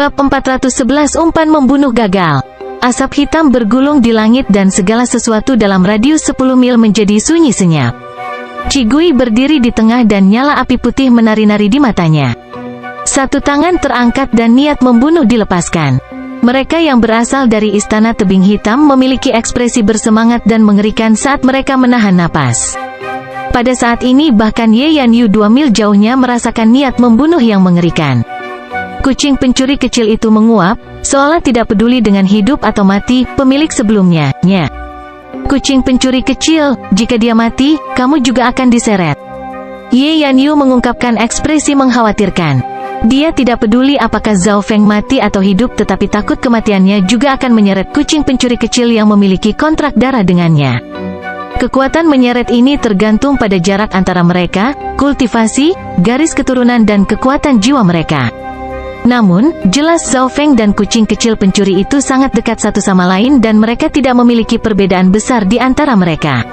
Bab 411 Umpan membunuh gagal. Asap hitam bergulung di langit dan segala sesuatu dalam radius 10 mil menjadi sunyi senyap. Qigui berdiri di tengah dan nyala api putih menari-nari di matanya. Satu tangan terangkat dan niat membunuh dilepaskan. Mereka yang berasal dari istana tebing hitam memiliki ekspresi bersemangat dan mengerikan saat mereka menahan napas. Pada saat ini bahkan Ye Yanyu 2 mil jauhnya merasakan niat membunuh yang mengerikan. Kucing pencuri kecil itu menguap, seolah tidak peduli dengan hidup atau mati pemilik sebelumnya. Kucing pencuri kecil, jika dia mati, kamu juga akan diseret. Ye Yanyu mengungkapkan ekspresi mengkhawatirkan. Dia tidak peduli apakah Zhao Feng mati atau hidup, tetapi takut kematiannya juga akan menyeret kucing pencuri kecil yang memiliki kontrak darah dengannya. Kekuatan menyeret ini tergantung pada jarak antara mereka, kultivasi, garis keturunan dan kekuatan jiwa mereka. Namun, jelas Zhao Feng dan kucing kecil pencuri itu sangat dekat satu sama lain dan mereka tidak memiliki perbedaan besar di antara mereka.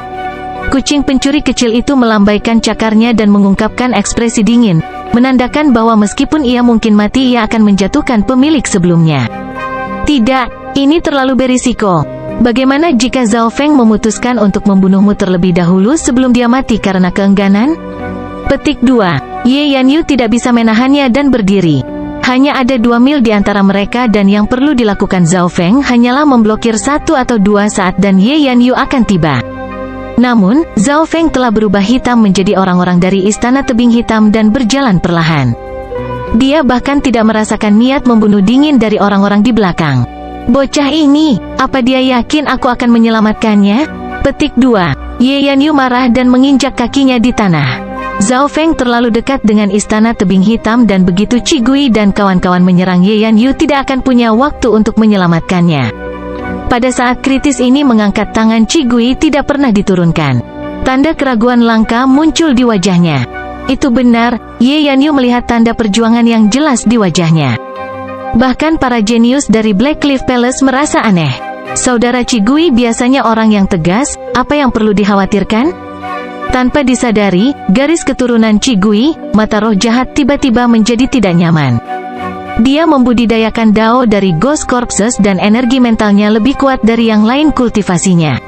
Kucing pencuri kecil itu melambaikan cakarnya dan mengungkapkan ekspresi dingin, menandakan bahwa meskipun ia mungkin mati, ia akan menjatuhkan pemilik sebelumnya. Tidak, ini terlalu berisiko. Bagaimana jika Zhao Feng memutuskan untuk membunuhmu terlebih dahulu sebelum dia mati karena keengganan? Petik 2. Ye Yanyu tidak bisa menahannya dan berdiri. Hanya ada 2 mil di antara mereka dan yang perlu dilakukan Zhao Feng hanyalah memblokir 1 atau 2 saat dan Ye Yanyu akan tiba. Namun, Zhao Feng telah berubah hitam menjadi orang-orang dari istana tebing hitam dan berjalan perlahan. Dia bahkan tidak merasakan niat membunuh dingin dari orang-orang di belakang. Bocah ini, apa dia yakin aku akan menyelamatkannya? Petik 2. Ye Yanyu marah dan menginjak kakinya di tanah. Zhao Feng terlalu dekat dengan istana tebing hitam dan begitu Qigui dan kawan-kawan menyerang Ye Yanyu tidak akan punya waktu untuk menyelamatkannya. Pada saat kritis ini mengangkat tangan Qigui tidak pernah diturunkan. Tanda keraguan langka muncul di wajahnya. Itu benar, Ye Yanyu melihat tanda perjuangan yang jelas di wajahnya. Bahkan para jenius dari Black Cliff Palace merasa aneh. Saudara Qigui biasanya orang yang tegas, apa yang perlu dikhawatirkan? Tanpa disadari, garis keturunan Qigui, mata roh jahat tiba-tiba menjadi tidak nyaman. Dia membudidayakan Dao dari Ghost Corpses dan energi mentalnya lebih kuat dari yang lain kultivasinya.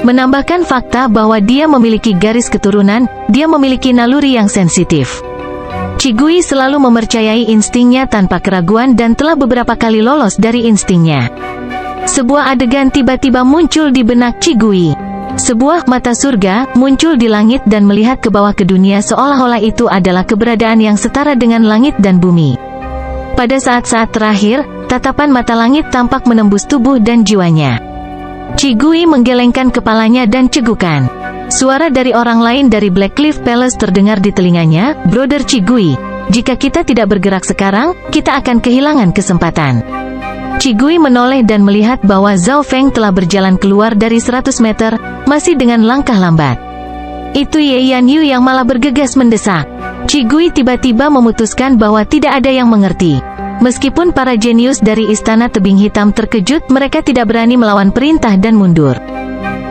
Menambahkan fakta bahwa dia memiliki garis keturunan, dia memiliki naluri yang sensitif. Qigui selalu mempercayai instingnya tanpa keraguan dan telah beberapa kali lolos dari instingnya. Sebuah adegan tiba-tiba muncul di benak Qigui. Sebuah mata surga muncul di langit dan melihat ke bawah ke dunia seolah-olah itu adalah keberadaan yang setara dengan langit dan bumi. Pada saat-saat terakhir, tatapan mata langit tampak menembus tubuh dan jiwanya. Qigui menggelengkan kepalanya dan cegukan. Suara dari orang lain dari Black Cliff Palace terdengar di telinganya, Brother Qigui, jika kita tidak bergerak sekarang, kita akan kehilangan kesempatan. Qigui menoleh dan melihat bahwa Zhao Feng telah berjalan keluar dari 100 meter, masih dengan langkah lambat. Itu Ye Yanyu yang malah bergegas mendesak. Qigui tiba-tiba memutuskan bahwa tidak ada yang mengerti. Meskipun para jenius dari istana tebing hitam terkejut, mereka tidak berani melawan perintah dan mundur.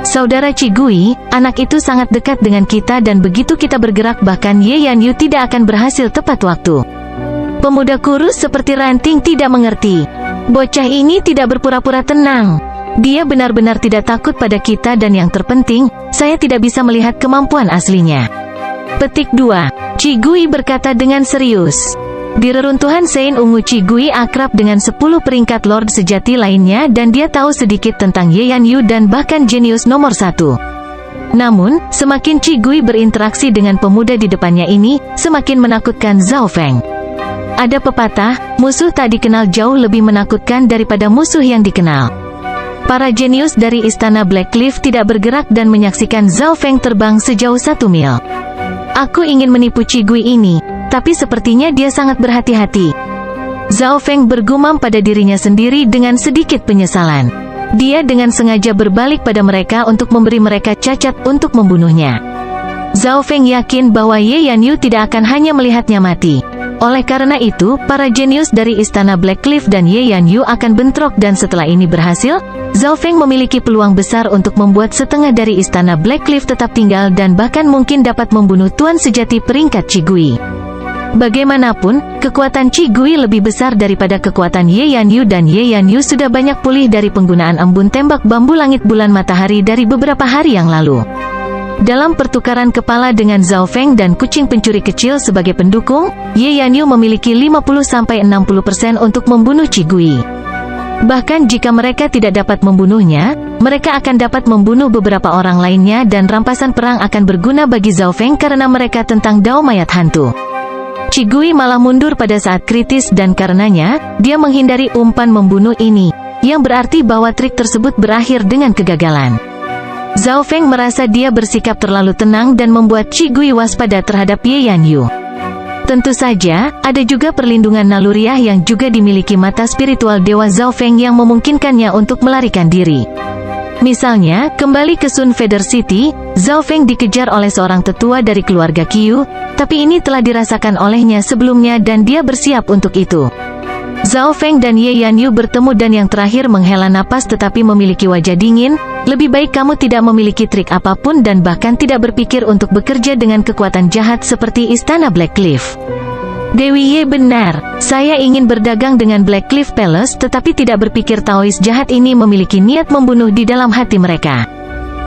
Saudara Qigui, anak itu sangat dekat dengan kita dan begitu kita bergerak bahkan Ye Yanyu tidak akan berhasil tepat waktu. Pemuda kurus seperti ranting tidak mengerti. Bocah ini tidak berpura-pura tenang. Dia benar-benar tidak takut pada kita dan yang terpenting, saya tidak bisa melihat kemampuan aslinya. Petik 2. Qigui berkata dengan serius. Di reruntuhan Sein Ungu Qigui akrab dengan 10 peringkat Lord sejati lainnya dan dia tahu sedikit tentang Ye Yanyu dan bahkan jenius nomor 1. Namun, semakin Qigui berinteraksi dengan pemuda di depannya ini, semakin menakutkan Zhao Feng. Ada pepatah, musuh tak dikenal jauh lebih menakutkan daripada musuh yang dikenal. Para jenius dari istana Black Cliff tidak bergerak dan menyaksikan Zhao Feng terbang sejauh 1 mil. Aku ingin menipu Qigui ini, tapi sepertinya dia sangat berhati-hati. Zhao Feng bergumam pada dirinya sendiri dengan sedikit penyesalan. Dia dengan sengaja berbalik pada mereka untuk memberi mereka cacat untuk membunuhnya. Zhao Feng yakin bahwa Ye Yanyu tidak akan hanya melihatnya mati. Oleh karena itu, para jenius dari istana Black Cliff dan Ye Yanyu akan bentrok dan setelah ini berhasil, Zhao Feng memiliki peluang besar untuk membuat setengah dari istana Black Cliff tetap tinggal dan bahkan mungkin dapat membunuh tuan sejati peringkat Qigui. Bagaimanapun, kekuatan Qi Gui lebih besar daripada kekuatan Ye Yanyu dan Ye Yanyu sudah banyak pulih dari penggunaan embun tembak bambu langit bulan matahari dari beberapa hari yang lalu. Dalam pertukaran kepala dengan Zhao Feng dan kucing pencuri kecil sebagai pendukung, Ye Yanyu memiliki 50-60% untuk membunuh Qi Gui. Bahkan jika mereka tidak dapat membunuhnya, mereka akan dapat membunuh beberapa orang lainnya dan rampasan perang akan berguna bagi Zhao Feng karena mereka tentang Dao mayat hantu. Qi Gui malah mundur pada saat kritis dan karenanya, dia menghindari umpan membunuh ini, yang berarti bahwa trik tersebut berakhir dengan kegagalan. Zhao Feng merasa dia bersikap terlalu tenang dan membuat Qi Gui waspada terhadap Ye Yanyu. Tentu saja, ada juga perlindungan naluriah yang juga dimiliki mata spiritual Dewa Zhao Feng yang memungkinkannya untuk melarikan diri. Misalnya, kembali ke Sun Feather City, Zhao Feng dikejar oleh seorang tetua dari keluarga Qiu, tapi ini telah dirasakan olehnya sebelumnya dan dia bersiap untuk itu. Zhao Feng dan Ye Yanyu bertemu dan yang terakhir menghela napas tetapi memiliki wajah dingin. Lebih baik kamu tidak memiliki trik apapun dan bahkan tidak berpikir untuk bekerja dengan kekuatan jahat seperti Istana Black Cliff. Dewi Ye benar, saya ingin berdagang dengan Black Cliff Palace tetapi tidak berpikir Taois jahat ini memiliki niat membunuh di dalam hati mereka.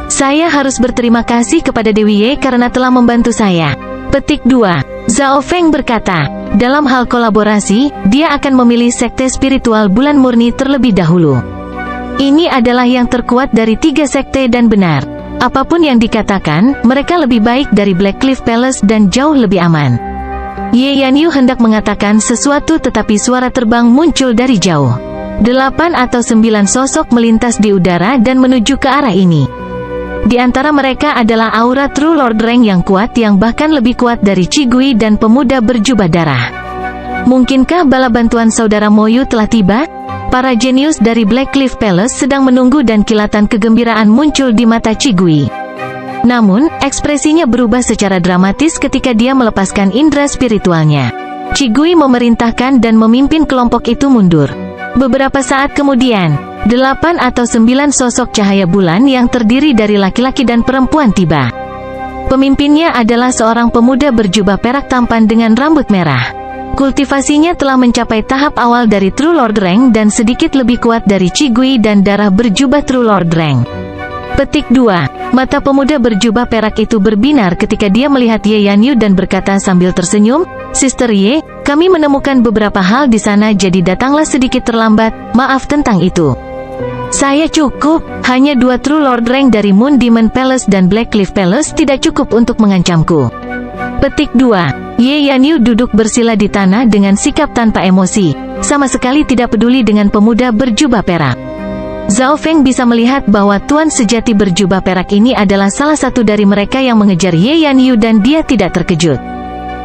Saya harus berterima kasih kepada Dewi Ye karena telah membantu saya. Petik 2. Zhao Feng berkata, dalam hal kolaborasi, dia akan memilih sekte spiritual bulan murni terlebih dahulu. Ini adalah yang terkuat dari 3 sekte dan benar. Apapun yang dikatakan, mereka lebih baik dari Black Cliff Palace dan jauh lebih aman. Ye Yanyu hendak mengatakan sesuatu tetapi suara terbang muncul dari jauh. 8 atau 9 sosok melintas di udara dan menuju ke arah ini. Di antara mereka adalah aura True Lord Reng yang kuat yang bahkan lebih kuat dari Qi Gui dan pemuda berjubah darah. Mungkinkah bala bantuan saudara Moyu telah tiba? Para jenius dari Black Cliff Palace sedang menunggu dan kilatan kegembiraan muncul di mata Qi Gui. Namun, ekspresinya berubah secara dramatis ketika dia melepaskan indera spiritualnya. Qi Gui memerintahkan dan memimpin kelompok itu mundur. Beberapa saat kemudian, 8 atau 9 sosok cahaya bulan yang terdiri dari laki-laki dan perempuan tiba. Pemimpinnya adalah seorang pemuda berjubah perak tampan dengan rambut merah. Kultivasinya telah mencapai tahap awal dari True Lord Reng dan sedikit lebih kuat dari Qi Gui dan darah berjubah True Lord Reng. Petik 2. Mata pemuda berjubah perak itu berbinar ketika dia melihat Ye Yanyu dan berkata sambil tersenyum, Sister Ye, kami menemukan beberapa hal di sana jadi datanglah sedikit terlambat, maaf tentang itu. Saya cukup, hanya 2 True Lord Reng dari Moon Demon Palace dan Black Cliff Palace tidak cukup untuk mengancamku. Petik 2. Ye Yanyu duduk bersila di tanah dengan sikap tanpa emosi, sama sekali tidak peduli dengan pemuda berjubah perak. Zhao Feng bisa melihat bahwa tuan sejati berjubah perak ini adalah salah satu dari mereka yang mengejar Ye Yanyu dan dia tidak terkejut.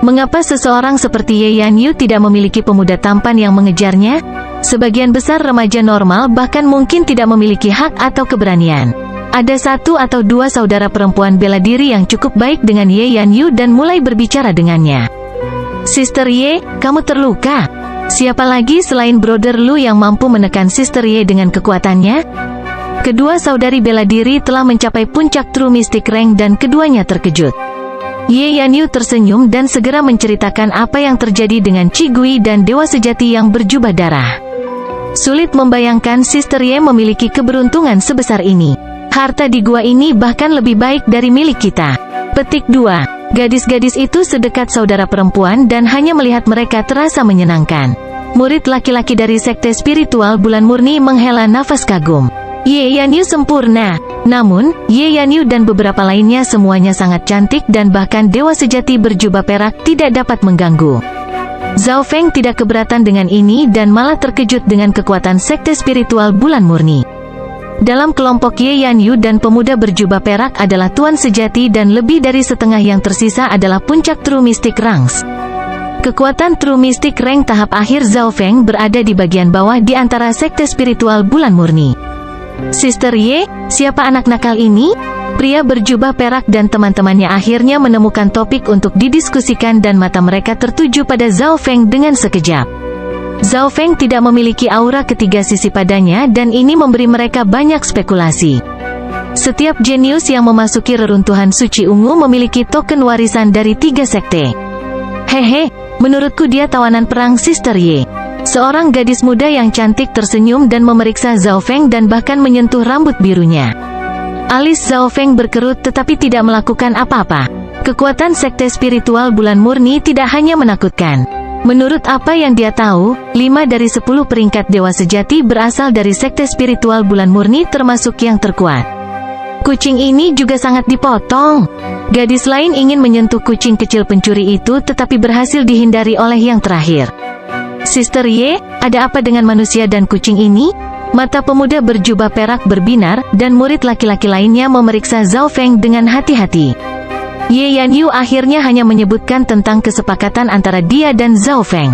Mengapa seseorang seperti Ye Yanyu tidak memiliki pemuda tampan yang mengejarnya? Sebagian besar remaja normal bahkan mungkin tidak memiliki hak atau keberanian. Ada 1 atau 2 saudara perempuan bela diri yang cukup baik dengan Ye Yanyu dan mulai berbicara dengannya. Sister Ye, kamu terluka? Siapa lagi selain Brother Lu yang mampu menekan Sister Ye dengan kekuatannya? Kedua saudari bela diri telah mencapai puncak True Mystic Rank dan keduanya terkejut. Ye Yanyu tersenyum dan segera menceritakan apa yang terjadi dengan Qi Gui dan dewa sejati yang berjubah darah. Sulit membayangkan Sister Ye memiliki keberuntungan sebesar ini. Harta di gua ini bahkan lebih baik dari milik kita. Petik 2. Gadis-gadis itu sedekat saudara perempuan dan hanya melihat mereka terasa menyenangkan. Murid laki-laki dari sekte spiritual bulan murni menghela nafas kagum. Ye Yanyu sempurna. Namun, Ye Yanyu dan beberapa lainnya semuanya sangat cantik dan bahkan dewa sejati berjubah perak tidak dapat mengganggu. Zhao Feng tidak keberatan dengan ini dan malah terkejut dengan kekuatan sekte spiritual bulan murni. Dalam kelompok Ye Yanyu dan pemuda berjubah perak adalah tuan sejati dan lebih dari setengah yang tersisa adalah puncak True Mystic Ranks. Kekuatan True Mystic Rank tahap akhir Zhao Feng berada di bagian bawah di antara sekte spiritual bulan murni. Sister Ye, siapa anak nakal ini? Pria berjubah perak dan teman-temannya akhirnya menemukan topik untuk didiskusikan dan mata mereka tertuju pada Zhao Feng dengan sekejap. Zhao Feng tidak memiliki aura ketiga sisi padanya dan ini memberi mereka banyak spekulasi. Setiap jenius yang memasuki reruntuhan suci ungu memiliki token warisan dari 3 sekte. Hehe, Menurutku dia tawanan perang Sister Ye. Seorang gadis muda yang cantik tersenyum dan memeriksa Zhao Feng dan bahkan menyentuh rambut birunya. Alis Zhao Feng berkerut tetapi tidak melakukan apa-apa. Kekuatan sekte spiritual bulan murni tidak hanya menakutkan. Menurut apa yang dia tahu, 5 dari 10 peringkat dewa sejati berasal dari sekte spiritual bulan murni termasuk yang terkuat. Kucing ini juga sangat dipotong. Gadis lain ingin menyentuh kucing kecil pencuri itu tetapi berhasil dihindari oleh yang terakhir. Sister Ye, ada apa dengan manusia dan kucing ini? Mata pemuda berjubah perak berbinar, dan murid laki-laki lainnya memeriksa Zhao Feng dengan hati-hati. Ye Yanyu akhirnya hanya menyebutkan tentang kesepakatan antara dia dan Zhao Feng.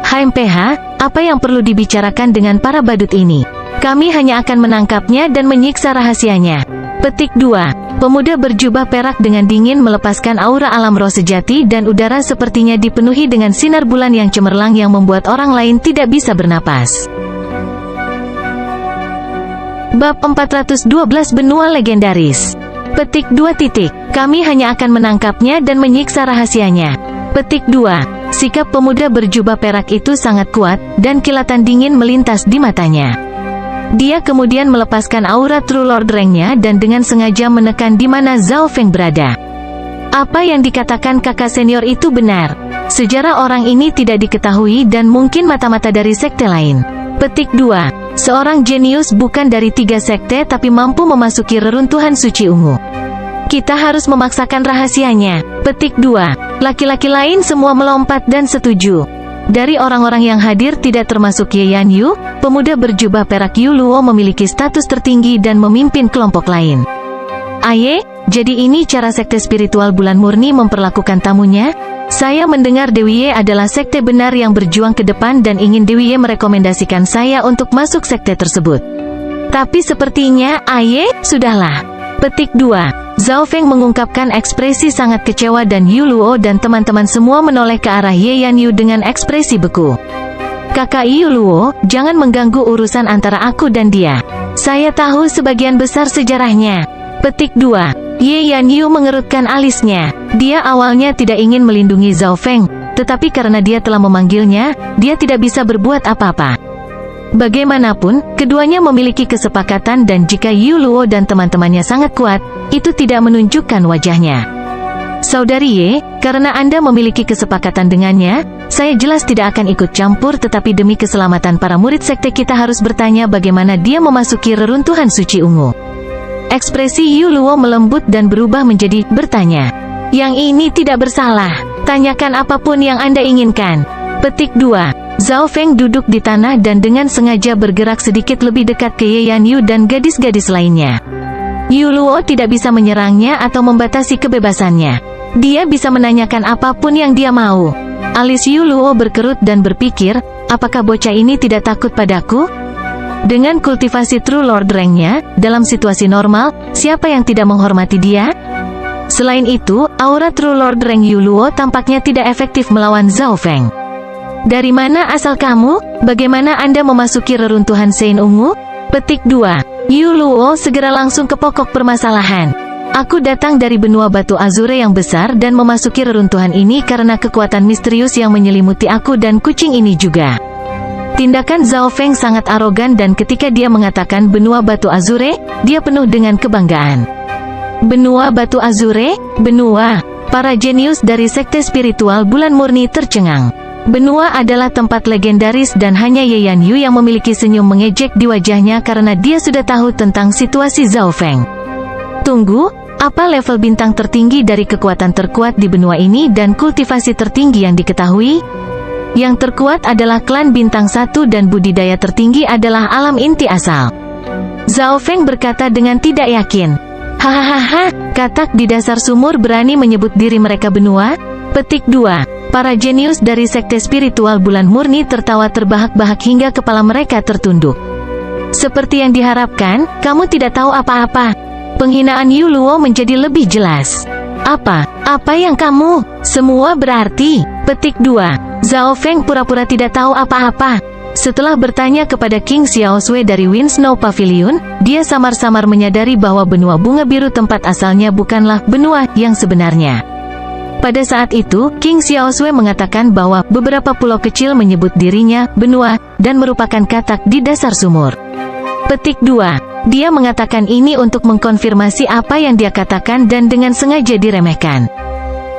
HMPH, apa yang perlu dibicarakan dengan para badut ini? Kami hanya akan menangkapnya dan menyiksa rahasianya. Petik 2. Pemuda berjubah perak dengan dingin melepaskan aura alam roh sejati dan udara sepertinya dipenuhi dengan sinar bulan yang cemerlang yang membuat orang lain tidak bisa bernapas. Bab 412 Benua Legendaris. Petik 2. Kami hanya akan menangkapnya dan menyiksa rahasianya. Petik 2. Sikap pemuda berjubah perak itu sangat kuat, dan kilatan dingin melintas di matanya. Dia kemudian melepaskan aura True Lord Rank-nya dan dengan sengaja menekan di mana Zhao Feng berada. Apa yang dikatakan kakak senior itu benar. Sejarah orang ini tidak diketahui dan mungkin mata-mata dari sekte lain. Petik 2. Seorang jenius bukan dari 3 sekte tapi mampu memasuki reruntuhan suci ungu. Kita harus memaksakan rahasianya. Petik 2. Laki-laki lain semua melompat dan setuju. Dari orang-orang yang hadir tidak termasuk Ye Yanyu, pemuda berjubah perak Yu Luo memiliki status tertinggi dan memimpin kelompok lain. Aye, jadi ini cara sekte spiritual bulan murni memperlakukan tamunya? Saya mendengar Dewi Ye adalah sekte benar yang berjuang ke depan dan ingin Dewi Ye merekomendasikan saya untuk masuk sekte tersebut. Tapi sepertinya, Aye, sudahlah. Petik 2. Zhao Feng mengungkapkan ekspresi sangat kecewa dan Yu Luo dan teman-teman semua menoleh ke arah Ye Yanyu dengan ekspresi beku. Kakak Yu Luo, jangan mengganggu urusan antara aku dan dia. Saya tahu sebagian besar sejarahnya. Petik 2. Ye Yanyu mengerutkan alisnya. Dia awalnya tidak ingin melindungi Zhao Feng, tetapi karena dia telah memanggilnya, dia tidak bisa berbuat apa-apa. Bagaimanapun, keduanya memiliki kesepakatan dan jika Yu Luo dan teman-temannya sangat kuat, itu tidak menunjukkan wajahnya. Saudari Ye, karena Anda memiliki kesepakatan dengannya, saya jelas tidak akan ikut campur tetapi demi keselamatan para murid sekte kita harus bertanya bagaimana dia memasuki reruntuhan suci ungu. Ekspresi Yu Luo melembut dan berubah menjadi bertanya. Yang ini tidak bersalah. Tanyakan apapun yang Anda inginkan. Petik 2. Zhao Feng duduk di tanah dan dengan sengaja bergerak sedikit lebih dekat ke Ye Yanyu dan gadis-gadis lainnya. Yu Luo tidak bisa menyerangnya atau membatasi kebebasannya. Dia bisa menanyakan apapun yang dia mau. Alis Yu Luo berkerut dan berpikir, apakah bocah ini tidak takut padaku? Dengan kultivasi True Lord Rank-nya, dalam situasi normal, siapa yang tidak menghormati dia? Selain itu, aura True Lord Rank Yu Luo tampaknya tidak efektif melawan Zhao Feng. Dari mana asal kamu? Bagaimana Anda memasuki reruntuhan Sein Ungu? Petik 2. Yu Luo segera langsung ke pokok permasalahan. Aku datang dari benua batu azure yang besar dan memasuki reruntuhan ini karena kekuatan misterius yang menyelimuti aku dan kucing ini juga. Tindakan Zhao Feng sangat arogan dan ketika dia mengatakan benua batu azure, dia penuh dengan kebanggaan. Benua batu azure? Benua? Para jenius dari sekte spiritual bulan murni tercengang. Benua adalah tempat legendaris dan hanya Ye Yanyu yang memiliki senyum mengejek di wajahnya karena dia sudah tahu tentang situasi Zhao Feng. Tunggu, apa level bintang tertinggi dari kekuatan terkuat di benua ini dan kultivasi tertinggi yang diketahui? Yang terkuat adalah klan bintang 1 dan budidaya tertinggi adalah alam inti asal. Zhao Feng berkata dengan tidak yakin. Hahaha, katak di dasar sumur berani menyebut diri mereka benua? Petik 2. Para jenius dari sekte spiritual bulan murni tertawa terbahak-bahak hingga kepala mereka tertunduk. Seperti yang diharapkan, kamu tidak tahu apa-apa. Penghinaan Yu Luo menjadi lebih jelas. Apa yang kamu? Semua berarti. Petik 2. Zhao Feng pura-pura tidak tahu apa-apa. Setelah bertanya kepada King Xiaosui dari Wind Snow Pavilion, dia samar-samar menyadari bahwa benua bunga biru tempat asalnya bukanlah benua yang sebenarnya. Pada saat itu, King Xiaosui mengatakan bahwa beberapa pulau kecil menyebut dirinya benua dan merupakan katak di dasar sumur. Petik 2. Dia mengatakan ini untuk mengkonfirmasi apa yang dia katakan dan dengan sengaja diremehkan.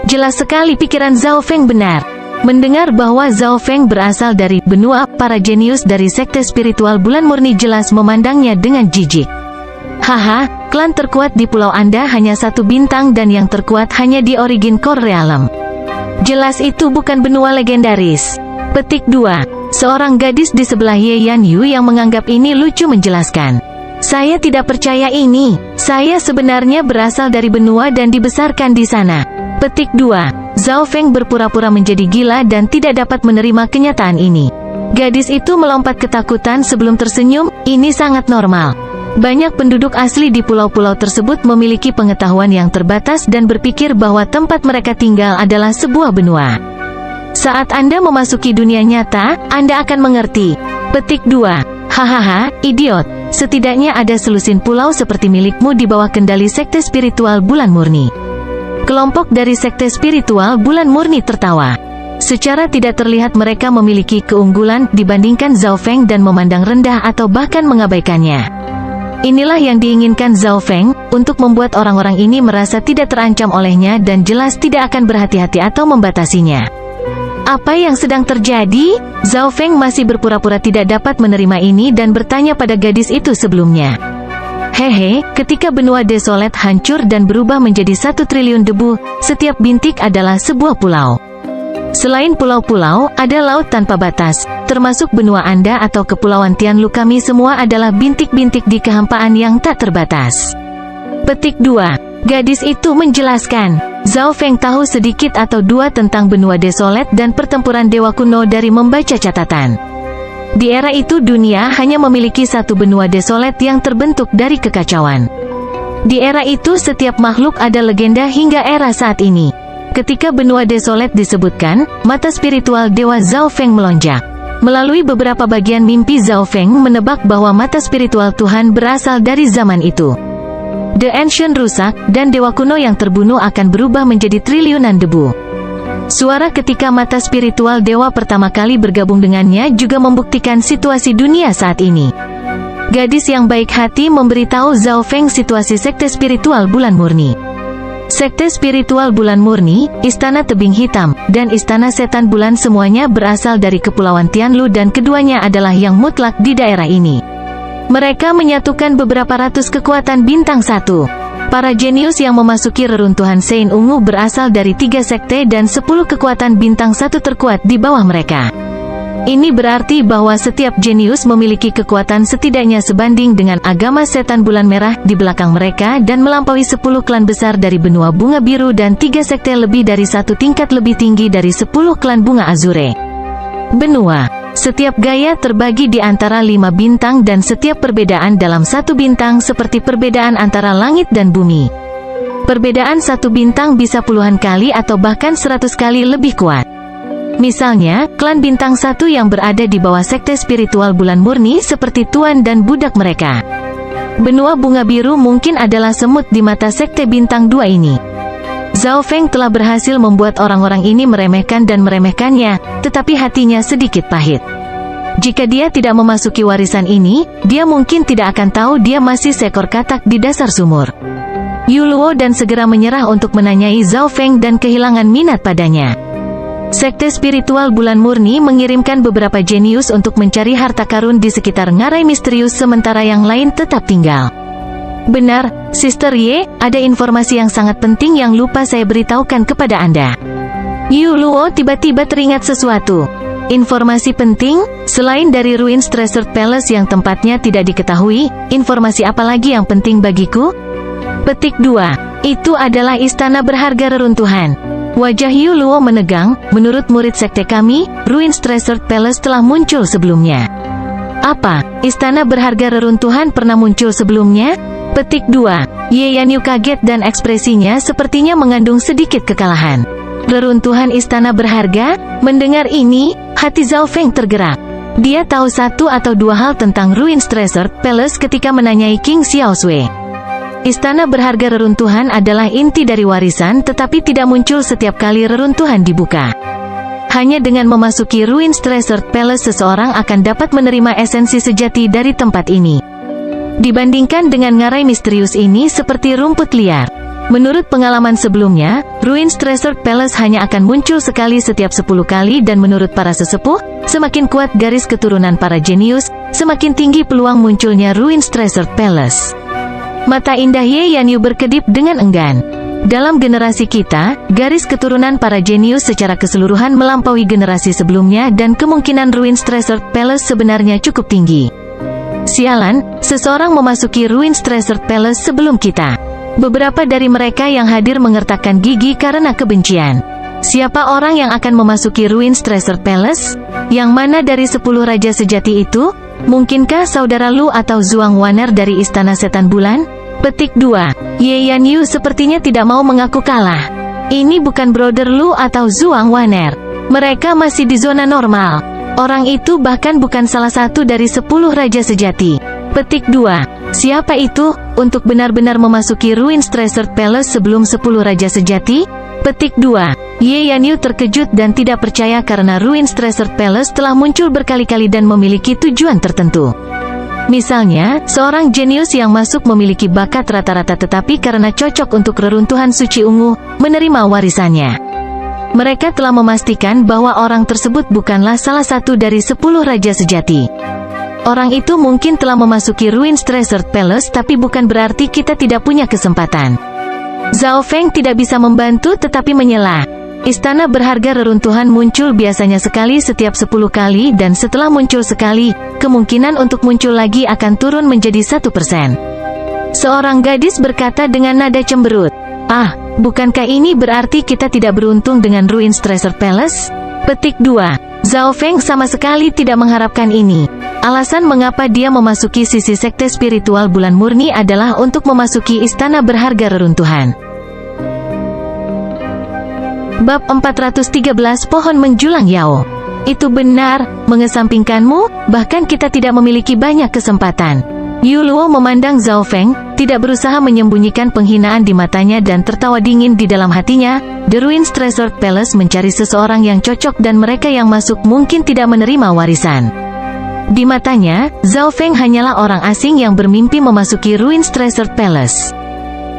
Jelas sekali pikiran Zhao Feng benar. Mendengar bahwa Zhao Feng berasal dari benua, para jenius dari sekte spiritual bulan murni jelas memandangnya dengan jijik. Haha, klan terkuat di pulau Anda hanya 1 bintang dan yang terkuat hanya di Origin Core Realm. Jelas itu bukan benua legendaris. Petik 2. Seorang gadis di sebelah Ye Yanyu yang menganggap ini lucu menjelaskan. Saya tidak percaya ini. Saya sebenarnya berasal dari benua dan dibesarkan di sana. Petik 2. Zhao Feng berpura-pura menjadi gila dan tidak dapat menerima kenyataan ini. Gadis itu melompat ketakutan sebelum tersenyum, ini sangat normal. Banyak penduduk asli di pulau-pulau tersebut memiliki pengetahuan yang terbatas dan berpikir bahwa tempat mereka tinggal adalah sebuah benua. Saat Anda memasuki dunia nyata, Anda akan mengerti. Petik 2. Hahaha, idiot. Setidaknya ada selusin pulau seperti milikmu di bawah kendali sekte spiritual bulan murni. Kelompok dari sekte spiritual bulan murni tertawa. Secara tidak terlihat mereka memiliki keunggulan dibandingkan Zhao Feng dan memandang rendah atau bahkan mengabaikannya. Inilah yang diinginkan Zhao Feng, untuk membuat orang-orang ini merasa tidak terancam olehnya dan jelas tidak akan berhati-hati atau membatasinya. Apa yang sedang terjadi? Zhao Feng masih berpura-pura tidak dapat menerima ini dan bertanya pada gadis itu sebelumnya. Hehe, ketika benua desolat hancur dan berubah menjadi 1 triliun debu, setiap bintik adalah sebuah pulau. Selain pulau-pulau, ada laut tanpa batas, termasuk benua Anda atau kepulauan Tianlu, kami semua adalah bintik-bintik di kehampaan yang tak terbatas. Petik 2. Gadis itu menjelaskan. Zhao Feng tahu sedikit atau dua tentang benua desolat dan pertempuran dewa kuno dari membaca catatan. Di era itu dunia hanya memiliki 1 benua desolat yang terbentuk dari kekacauan. Di era itu setiap makhluk ada legenda hingga era saat ini. Ketika benua desolat disebutkan, mata spiritual dewa Zhao Feng melonjak. Melalui beberapa bagian mimpi Zhao Feng menebak bahwa mata spiritual Tuhan berasal dari zaman itu. The Ancient rusak, dan dewa kuno yang terbunuh akan berubah menjadi triliunan debu. Suara ketika mata spiritual dewa pertama kali bergabung dengannya juga membuktikan situasi dunia saat ini. Gadis yang baik hati memberitahu Zhao Feng situasi sekte spiritual bulan murni. Sekte spiritual bulan murni, istana tebing hitam, dan istana setan bulan semuanya berasal dari kepulauan Tianlu dan keduanya adalah yang mutlak di daerah ini. Mereka menyatukan beberapa ratus kekuatan bintang 1. Para jenius yang memasuki reruntuhan Sein Ungu berasal dari 3 sekte dan 10 kekuatan bintang 1 terkuat di bawah mereka. Ini berarti bahwa setiap jenius memiliki kekuatan setidaknya sebanding dengan agama setan bulan merah di belakang mereka dan melampaui 10 klan besar dari benua bunga biru dan 3 sekte lebih dari 1 tingkat lebih tinggi dari 10 klan bunga azure. Benua. Setiap gaya terbagi di antara 5 bintang dan setiap perbedaan dalam 1 bintang seperti perbedaan antara langit dan bumi. Perbedaan 1 bintang bisa puluhan kali atau bahkan 100 kali lebih kuat. Misalnya, klan bintang 1 yang berada di bawah sekte spiritual bulan murni seperti tuan dan budak mereka. Benua bunga biru mungkin adalah semut di mata sekte bintang 2 ini. Zhao Feng telah berhasil membuat orang-orang ini meremehkan dan meremehkannya, tetapi hatinya sedikit pahit. Jika dia tidak memasuki warisan ini, dia mungkin tidak akan tahu dia masih seekor katak di dasar sumur. Yu Luo dan segera menyerah untuk menanyai Zhao Feng dan kehilangan minat padanya. Sekte spiritual bulan murni mengirimkan beberapa jenius untuk mencari harta karun di sekitar ngarai misterius sementara yang lain tetap tinggal. Benar, Sister Ye, ada informasi yang sangat penting yang lupa saya beritahukan kepada Anda. Yu Luo tiba-tiba teringat sesuatu. Informasi penting? Selain dari Ruins Treasure Palace yang tempatnya tidak diketahui, informasi apa lagi yang penting bagiku? Petik 2. Itu adalah istana berharga reruntuhan. Wajah Yu Luo menegang, menurut murid sekte kami, Ruins Treasure Palace telah muncul sebelumnya. Apa? Istana berharga reruntuhan pernah muncul sebelumnya? Petik 2. Ye Yanyu kaget dan ekspresinya sepertinya mengandung sedikit kekalahan. Reruntuhan istana berharga? Mendengar ini, hati Zhao Feng tergerak. Dia tahu 1 atau 2 hal tentang Ruins Treasure Palace ketika menanyai King Xiaosui. Istana berharga reruntuhan adalah inti dari warisan, tetapi tidak muncul setiap kali reruntuhan dibuka. Hanya dengan memasuki Ruins Treasure Palace seseorang akan dapat menerima esensi sejati dari tempat ini. Dibandingkan dengan ngarai misterius ini seperti rumput liar. Menurut pengalaman sebelumnya, Ruins Treasure Palace hanya akan muncul sekali setiap 10 kali dan menurut para sesepuh, semakin kuat garis keturunan para jenius, semakin tinggi peluang munculnya Ruins Treasure Palace. Mata indah Ye Yanyu berkedip dengan enggan. Dalam generasi kita, garis keturunan para jenius secara keseluruhan melampaui generasi sebelumnya dan kemungkinan Ruins Treasure Palace sebenarnya cukup tinggi. Sialan, seseorang memasuki Ruins Treasure Palace sebelum kita. Beberapa dari mereka yang hadir mengertakkan gigi karena kebencian. Siapa orang yang akan memasuki Ruins Treasure Palace? Yang mana dari 10 raja sejati itu? Mungkinkah saudara Lu atau Zhuang Wan'er dari Istana Setan Bulan? Petik 2. Ye Yanyu sepertinya tidak mau mengaku kalah. Ini bukan brother Lu atau Zhuang Wan'er. Mereka masih di zona normal. Orang itu bahkan bukan salah satu dari 10 raja sejati. Petik 2. Siapa itu, untuk benar-benar memasuki Ruins Treasure Palace sebelum 10 raja sejati? Petik 2. Ye Yanyu terkejut dan tidak percaya karena Ruins Treasure Palace telah muncul berkali-kali dan memiliki tujuan tertentu. Misalnya, seorang jenius yang masuk memiliki bakat rata-rata tetapi karena cocok untuk reruntuhan suci ungu, menerima warisannya. Mereka telah memastikan bahwa orang tersebut bukanlah salah satu dari 10 raja sejati. Orang itu mungkin telah memasuki Ruins Treasure Palace tapi bukan berarti kita tidak punya kesempatan. Zhao Feng tidak bisa membantu tetapi menyela. Istana berharga reruntuhan muncul biasanya sekali setiap 10 kali dan setelah muncul sekali, kemungkinan untuk muncul lagi akan turun menjadi 1%. Seorang gadis berkata dengan nada cemberut. Ah, bukankah ini berarti kita tidak beruntung dengan Ruins Treasure Palace? Petik 2. Zhao Feng sama sekali tidak mengharapkan ini. Alasan mengapa dia memasuki sisi sekte spiritual bulan murni adalah untuk memasuki istana berharga reruntuhan. Bab 413 Pohon Menjulang Yao. Itu benar, mengesampingkanmu, bahkan kita tidak memiliki banyak kesempatan. Yu Luo memandang Zhao Feng, tidak berusaha menyembunyikan penghinaan di matanya dan tertawa dingin di dalam hatinya. The Ruins Treasure Palace mencari seseorang yang cocok dan mereka yang masuk mungkin tidak menerima warisan. Di matanya, Zhao Feng hanyalah orang asing yang bermimpi memasuki Ruins Treasure Palace.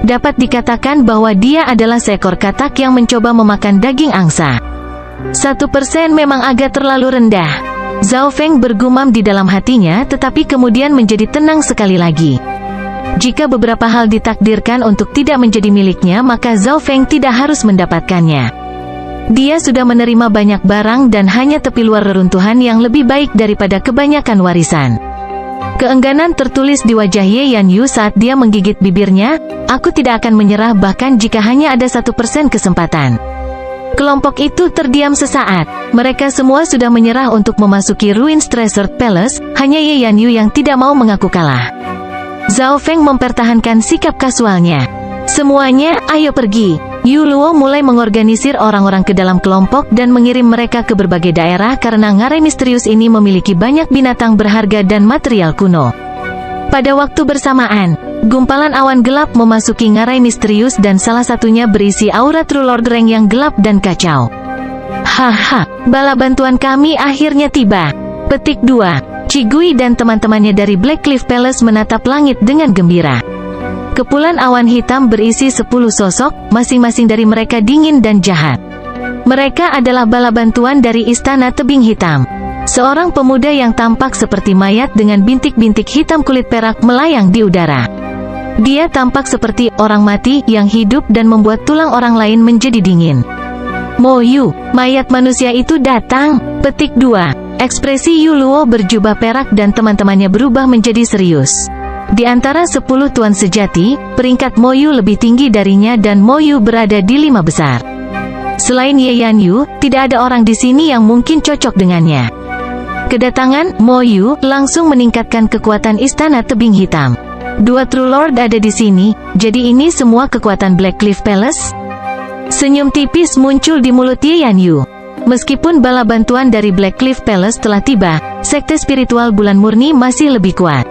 Dapat dikatakan bahwa dia adalah seekor katak yang mencoba memakan daging angsa. 1% memang agak terlalu rendah. Zhao Feng bergumam di dalam hatinya tetapi kemudian menjadi tenang sekali lagi. Jika beberapa hal ditakdirkan untuk tidak menjadi miliknya maka Zhao Feng tidak harus mendapatkannya. Dia sudah menerima banyak barang dan hanya tepi luar reruntuhan yang lebih baik daripada kebanyakan warisan. Keengganan tertulis di wajah Ye Yanyu saat dia menggigit bibirnya. Aku tidak akan menyerah bahkan jika hanya ada 1% kesempatan. Kelompok itu terdiam sesaat. Mereka semua sudah menyerah untuk memasuki Ruins Treasure Palace, hanya Ye Yanyu yang tidak mau mengaku kalah. Zhao Feng mempertahankan sikap kasualnya. Semuanya, ayo pergi. Yu Luo mulai mengorganisir orang-orang ke dalam kelompok dan mengirim mereka ke berbagai daerah karena ngarai misterius ini memiliki banyak binatang berharga dan material kuno. Pada waktu bersamaan, gumpalan awan gelap memasuki ngarai misterius dan salah satunya berisi aura True Lord Reng yang gelap dan kacau. Haha, bala bantuan kami akhirnya tiba. Petik 2. Qigui dan teman-temannya dari Black Cliff Palace menatap langit dengan gembira. Kepulan awan hitam berisi 10 sosok, masing-masing dari mereka dingin dan jahat. Mereka adalah bala bantuan dari Istana Tebing Hitam. Seorang pemuda yang tampak seperti mayat dengan bintik-bintik hitam kulit perak melayang di udara. Dia tampak seperti orang mati yang hidup dan membuat tulang orang lain menjadi dingin. Mo Yu, mayat manusia itu datang. Petik 2. Ekspresi Yu Luo berjubah perak dan teman-temannya berubah menjadi serius. Di antara 10 tuan sejati, peringkat Mo Yu lebih tinggi darinya dan Mo Yu berada di 5 besar. Selain Ye Yanyu, tidak ada orang di sini yang mungkin cocok dengannya. Kedatangan Mo Yu langsung meningkatkan kekuatan Istana Tebing Hitam. 2 True Lord ada di sini, jadi ini semua kekuatan Black Cliff Palace? Senyum tipis muncul di mulut Ye Yanyu. Meskipun bala bantuan dari Black Cliff Palace telah tiba, sekte spiritual bulan murni masih lebih kuat.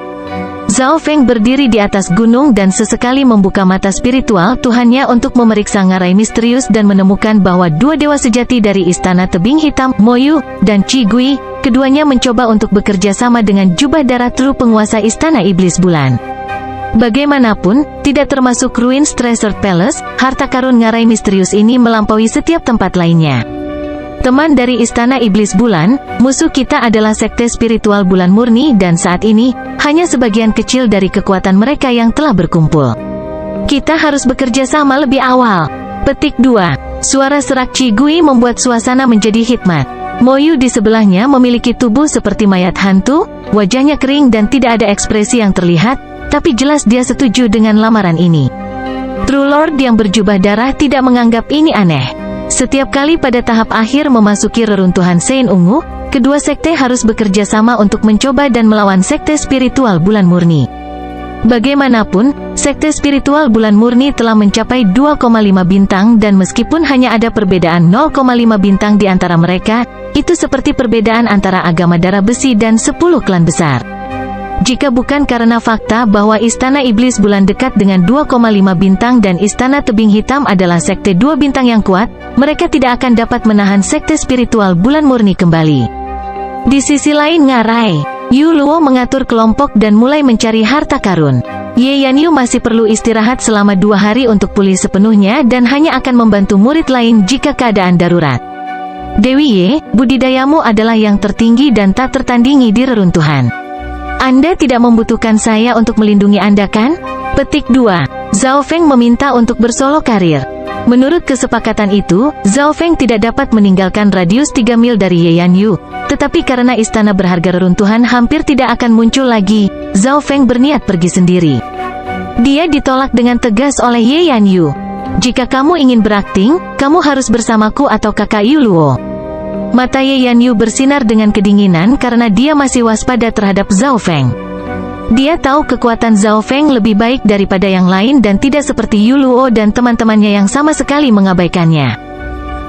Zhao Feng berdiri di atas gunung dan sesekali membuka mata spiritual Tuhannya untuk memeriksa ngarai misterius dan menemukan bahwa dua dewa sejati dari Istana Tebing Hitam, Mo Yu dan Qi Gui, keduanya mencoba untuk bekerja sama dengan jubah darah True penguasa Istana Iblis Bulan. Bagaimanapun, tidak termasuk Ruins Treasure Palace, harta karun ngarai misterius ini melampaui setiap tempat lainnya. Teman dari Istana Iblis Bulan, musuh kita adalah sekte spiritual Bulan Murni dan saat ini, hanya sebagian kecil dari kekuatan mereka yang telah berkumpul. Kita harus bekerja sama lebih awal. Petik 2. Suara serak Qi Gui membuat suasana menjadi hikmat. Mo Yu di sebelahnya memiliki tubuh seperti mayat hantu, wajahnya kering dan tidak ada ekspresi yang terlihat, tapi jelas dia setuju dengan lamaran ini. True Lord yang berjubah darah tidak menganggap ini aneh. Setiap kali pada tahap akhir memasuki reruntuhan Sein Ungu, kedua sekte harus bekerja sama untuk mencoba dan melawan sekte spiritual Bulan Murni. Bagaimanapun, sekte spiritual Bulan Murni telah mencapai 2,5 bintang dan meskipun hanya ada perbedaan 0,5 bintang di antara mereka, itu seperti perbedaan antara agama darah besi dan 10 klan besar. Jika bukan karena fakta bahwa Istana Iblis Bulan dekat dengan 2,5 bintang dan Istana Tebing Hitam adalah sekte 2 bintang yang kuat, mereka tidak akan dapat menahan sekte spiritual Bulan Murni kembali. Di sisi lain ngarai, Yu Luo mengatur kelompok dan mulai mencari harta karun. Ye Yanyu masih perlu istirahat selama 2 hari untuk pulih sepenuhnya dan hanya akan membantu murid lain jika keadaan darurat. Dewi Ye, budidayamu adalah yang tertinggi dan tak tertandingi di reruntuhan. Anda tidak membutuhkan saya untuk melindungi Anda kan? Petik 2. Zhao Feng meminta untuk bersolo karir. Menurut kesepakatan itu, Zhao Feng tidak dapat meninggalkan radius 3 mil dari Ye Yanyu, tetapi karena istana berharga reruntuhan hampir tidak akan muncul lagi, Zhao Feng berniat pergi sendiri. Dia ditolak dengan tegas oleh Ye Yanyu. Jika kamu ingin berakting, kamu harus bersamaku atau kakak Yu Luo. Mata Ye Yanyu bersinar dengan kedinginan karena dia masih waspada terhadap Zhao Feng. Dia tahu kekuatan Zhao Feng lebih baik daripada yang lain dan tidak seperti Yu Luo dan teman-temannya yang sama sekali mengabaikannya.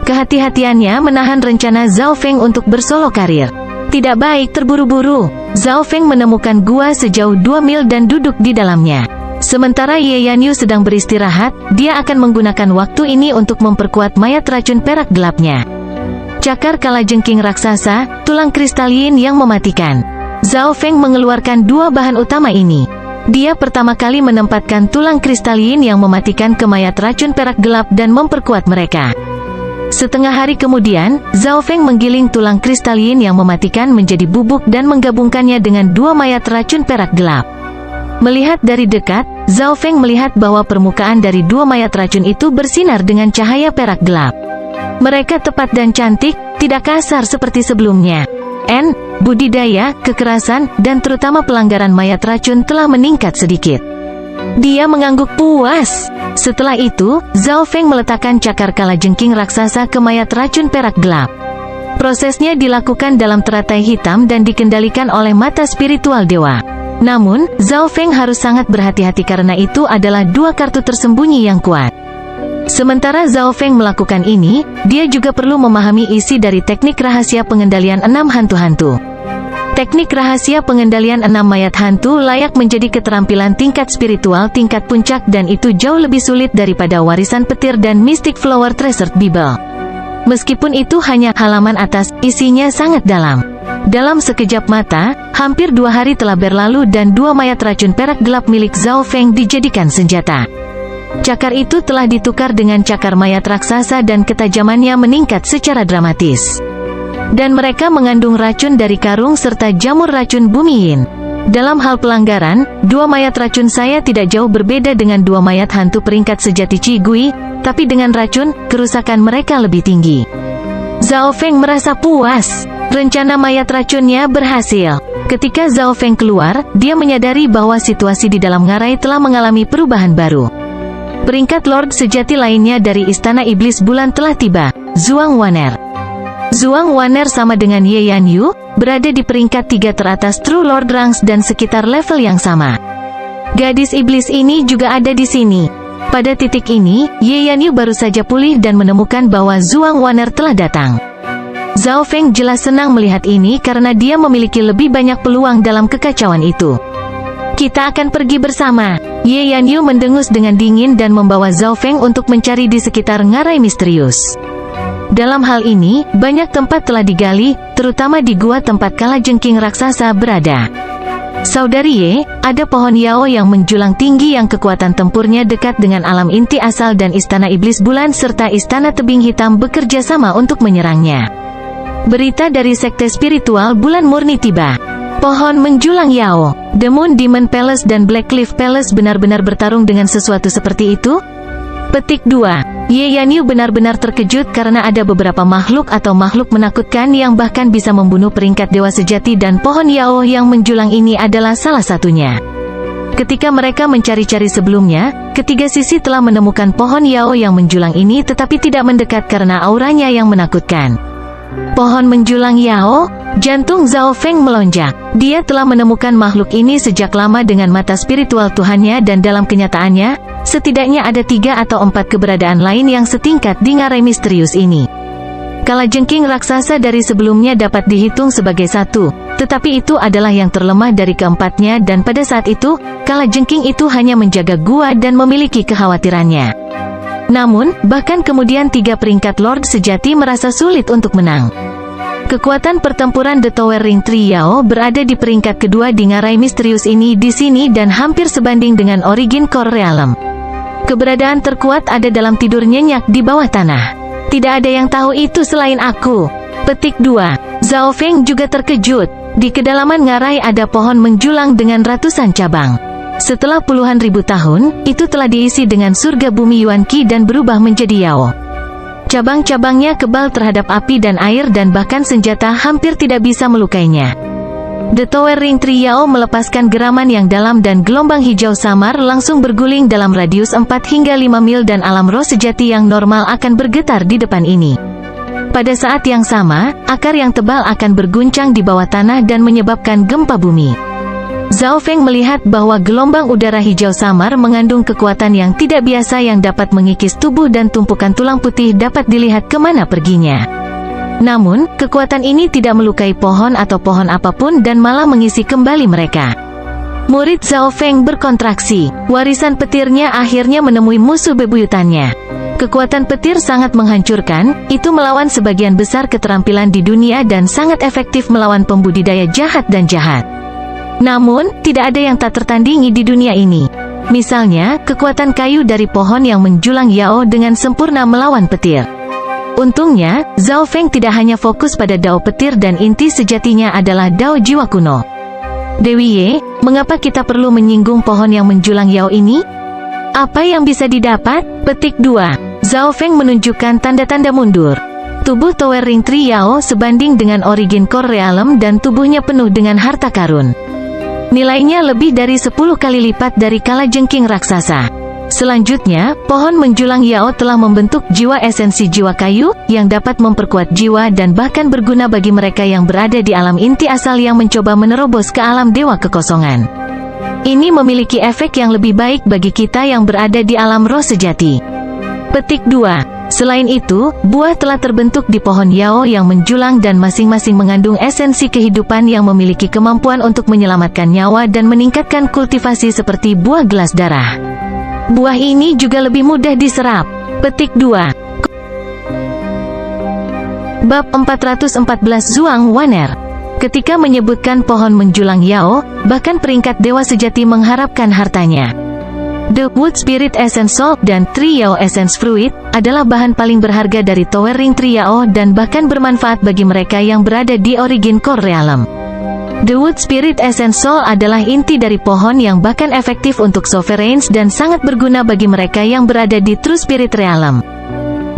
Kehati-hatiannya menahan rencana Zhao Feng untuk bersolo karir. Tidak baik terburu-buru. Zhao Feng menemukan gua sejauh 2 mil dan duduk di dalamnya. Sementara Ye Yanyu sedang beristirahat, dia akan menggunakan waktu ini untuk memperkuat mayat racun perak gelapnya. Cakar kalajengking raksasa, tulang kristalin yang mematikan. Zhao Feng mengeluarkan 2 bahan utama ini. Dia pertama kali menempatkan tulang kristalin yang mematikan ke mayat racun perak gelap dan memperkuat mereka. Setengah hari kemudian, Zhao Feng menggiling tulang kristalin yang mematikan menjadi bubuk dan menggabungkannya dengan 2 mayat racun perak gelap. Melihat dari dekat, Zhao Feng melihat bahwa permukaan dari 2 mayat racun itu bersinar dengan cahaya perak gelap. Mereka tepat dan cantik, tidak kasar seperti sebelumnya. Budidaya, kekerasan, dan terutama pelanggaran mayat racun telah meningkat sedikit. Dia mengangguk puas. Setelah itu, Zhao Feng meletakkan cakar kalajengking raksasa ke mayat racun perak gelap. Prosesnya dilakukan dalam teratai hitam dan dikendalikan oleh mata spiritual dewa. Namun, Zhao Feng harus sangat berhati-hati karena itu adalah 2 kartu tersembunyi yang kuat. Sementara Zhao Feng melakukan ini, dia juga perlu memahami isi dari teknik rahasia pengendalian 6 hantu-hantu. Teknik rahasia pengendalian 6 mayat hantu layak menjadi keterampilan tingkat spiritual tingkat puncak dan itu jauh lebih sulit daripada warisan petir dan Mystic Flower Treasured Bible. Meskipun itu hanya halaman atas, isinya sangat dalam. Dalam sekejap mata, hampir 2 hari telah berlalu dan 2 mayat racun perak gelap milik Zhao Feng dijadikan senjata. Cakar itu telah ditukar dengan cakar mayat raksasa dan ketajamannya meningkat secara dramatis. Dan mereka mengandung racun dari karung serta jamur racun bumi yin. Dalam hal pelanggaran, 2 mayat racun saya tidak jauh berbeda dengan 2 mayat hantu peringkat sejati Qi Gui, tapi dengan racun, kerusakan mereka lebih tinggi. Zhao Feng merasa puas. Rencana mayat racunnya berhasil. Ketika Zhao Feng keluar, dia menyadari bahwa situasi di dalam ngarai telah mengalami perubahan baru. Peringkat Lord sejati lainnya dari Istana Iblis Bulan telah tiba, Zhuang Wan'er. Zhuang Wan'er sama dengan Ye Yanyu, berada di peringkat 3 teratas True Lord Ranks dan sekitar level yang sama. Gadis iblis ini juga ada di sini. Pada titik ini, Ye Yanyu baru saja pulih dan menemukan bahwa Zhuang Wan'er telah datang. Zhao Feng jelas senang melihat ini karena dia memiliki lebih banyak peluang dalam kekacauan itu. Kita akan pergi bersama. Ye Yanyu mendengus dengan dingin dan membawa Zhao Feng untuk mencari di sekitar ngarai misterius. Dalam hal ini, banyak tempat telah digali, terutama di gua tempat kalajengking raksasa berada. Saudari Ye, ada pohon Yao yang menjulang tinggi yang kekuatan tempurnya dekat dengan alam inti asal dan istana iblis bulan serta istana tebing hitam bekerja sama untuk menyerangnya. Berita dari sekte spiritual bulan murni tiba. Pohon menjulang Yao, The Moon Demon Palace dan Black Cliff Palace benar-benar bertarung dengan sesuatu seperti itu? Petik 2. Ye Yanyu benar-benar terkejut karena ada beberapa makhluk atau makhluk menakutkan yang bahkan bisa membunuh peringkat dewa sejati dan pohon Yao yang menjulang ini adalah salah satunya. Ketika mereka mencari-cari sebelumnya, ketiga sisi telah menemukan pohon Yao yang menjulang ini tetapi tidak mendekat karena auranya yang menakutkan. Pohon menjulang Yao? Jantung Zhao Feng melonjak. Dia telah menemukan makhluk ini sejak lama dengan mata spiritual Tuhannya dan dalam kenyataannya, setidaknya ada 3 atau 4 keberadaan lain yang setingkat di ngarai misterius ini. Kalajengking raksasa dari sebelumnya dapat dihitung sebagai satu, tetapi itu adalah yang terlemah dari keempatnya dan pada saat itu, kalajengking itu hanya menjaga gua dan memiliki kekhawatirannya. Namun, bahkan kemudian 3 peringkat Lord sejati merasa sulit untuk menang. Kekuatan pertempuran The Tower Ring Yao berada di peringkat kedua di ngarai misterius ini di sini dan hampir sebanding dengan Origin Core Realm. Keberadaan terkuat ada dalam tidur nyenyak di bawah tanah. Tidak ada yang tahu itu selain aku. Petik 2. Zhao Feng juga terkejut. Di kedalaman ngarai ada pohon menjulang dengan ratusan cabang. Setelah puluhan ribu tahun, itu telah diisi dengan surga bumi Yuan Qi dan berubah menjadi Yao. Cabang-cabangnya kebal terhadap api dan air dan bahkan senjata hampir tidak bisa melukainya. The Tower Ring Yao melepaskan geraman yang dalam dan gelombang hijau samar langsung berguling dalam radius 4 hingga 5 mil dan alam roh sejati yang normal akan bergetar di depan ini. Pada saat yang sama, akar yang tebal akan berguncang di bawah tanah dan menyebabkan gempa bumi. Zhao Feng melihat bahwa gelombang udara hijau samar mengandung kekuatan yang tidak biasa yang dapat mengikis tubuh dan tumpukan tulang putih dapat dilihat kemana perginya. Namun, kekuatan ini tidak melukai pohon atau pohon apapun dan malah mengisi kembali mereka. Murid Zhao Feng berkontraksi. Warisan petirnya akhirnya menemui musuh bebuyutannya. Kekuatan petir sangat menghancurkan, itu melawan sebagian besar keterampilan di dunia dan sangat efektif melawan pembudidaya jahat dan jahat. Namun, tidak ada yang tak tertandingi di dunia ini. Misalnya, kekuatan kayu dari pohon yang menjulang Yao dengan sempurna melawan petir. Untungnya, Zhao Feng tidak hanya fokus pada dao petir dan inti sejatinya adalah dao jiwa kuno. Dewi Ye, mengapa kita perlu menyinggung pohon yang menjulang Yao ini? Apa yang bisa didapat? Petik 2. Zhao Feng menunjukkan tanda-tanda mundur. Tubuh Tower Ring Yao sebanding dengan Origin Core Realm dan tubuhnya penuh dengan harta karun. Nilainya lebih dari 10 kali lipat dari kalajengking raksasa. Selanjutnya, pohon menjulang Yao telah membentuk jiwa esensi jiwa kayu, yang dapat memperkuat jiwa dan bahkan berguna bagi mereka yang berada di alam inti asal yang mencoba menerobos ke alam dewa kekosongan. Ini memiliki efek yang lebih baik bagi kita yang berada di alam roh sejati. Petik 2. Selain itu, buah telah terbentuk di pohon Yao yang menjulang dan masing-masing mengandung esensi kehidupan yang memiliki kemampuan untuk menyelamatkan nyawa dan meningkatkan kultivasi seperti buah gelas darah. Buah ini juga lebih mudah diserap. Petik 2. Bab 414 Zhuang Waner. Ketika menyebutkan pohon menjulang Yao, bahkan peringkat dewa sejati mengharapkan hartanya. The Wood Spirit Essence Salt dan Yao Essence Fruit adalah bahan paling berharga dari Tower Ring Yao dan bahkan bermanfaat bagi mereka yang berada di Origin Core Realm. The Wood Spirit Essence Salt adalah inti dari pohon yang bahkan efektif untuk sovereigns dan sangat berguna bagi mereka yang berada di True Spirit Realm.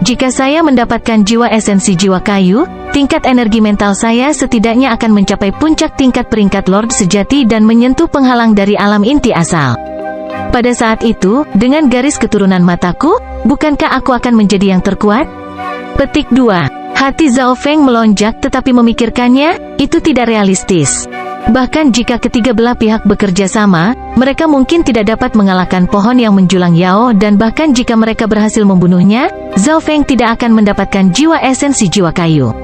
Jika saya mendapatkan jiwa esensi jiwa kayu, tingkat energi mental saya setidaknya akan mencapai puncak tingkat peringkat Lord sejati dan menyentuh penghalang dari alam inti asal. Pada saat itu, dengan garis keturunan mataku, bukankah aku akan menjadi yang terkuat? Petik 2. Hati Zhao Feng melonjak tetapi memikirkannya, itu tidak realistis. Bahkan jika ketiga belah pihak bekerja sama, mereka mungkin tidak dapat mengalahkan pohon yang menjulang Yao dan bahkan jika mereka berhasil membunuhnya, Zhao Feng tidak akan mendapatkan jiwa esensi jiwa kayu.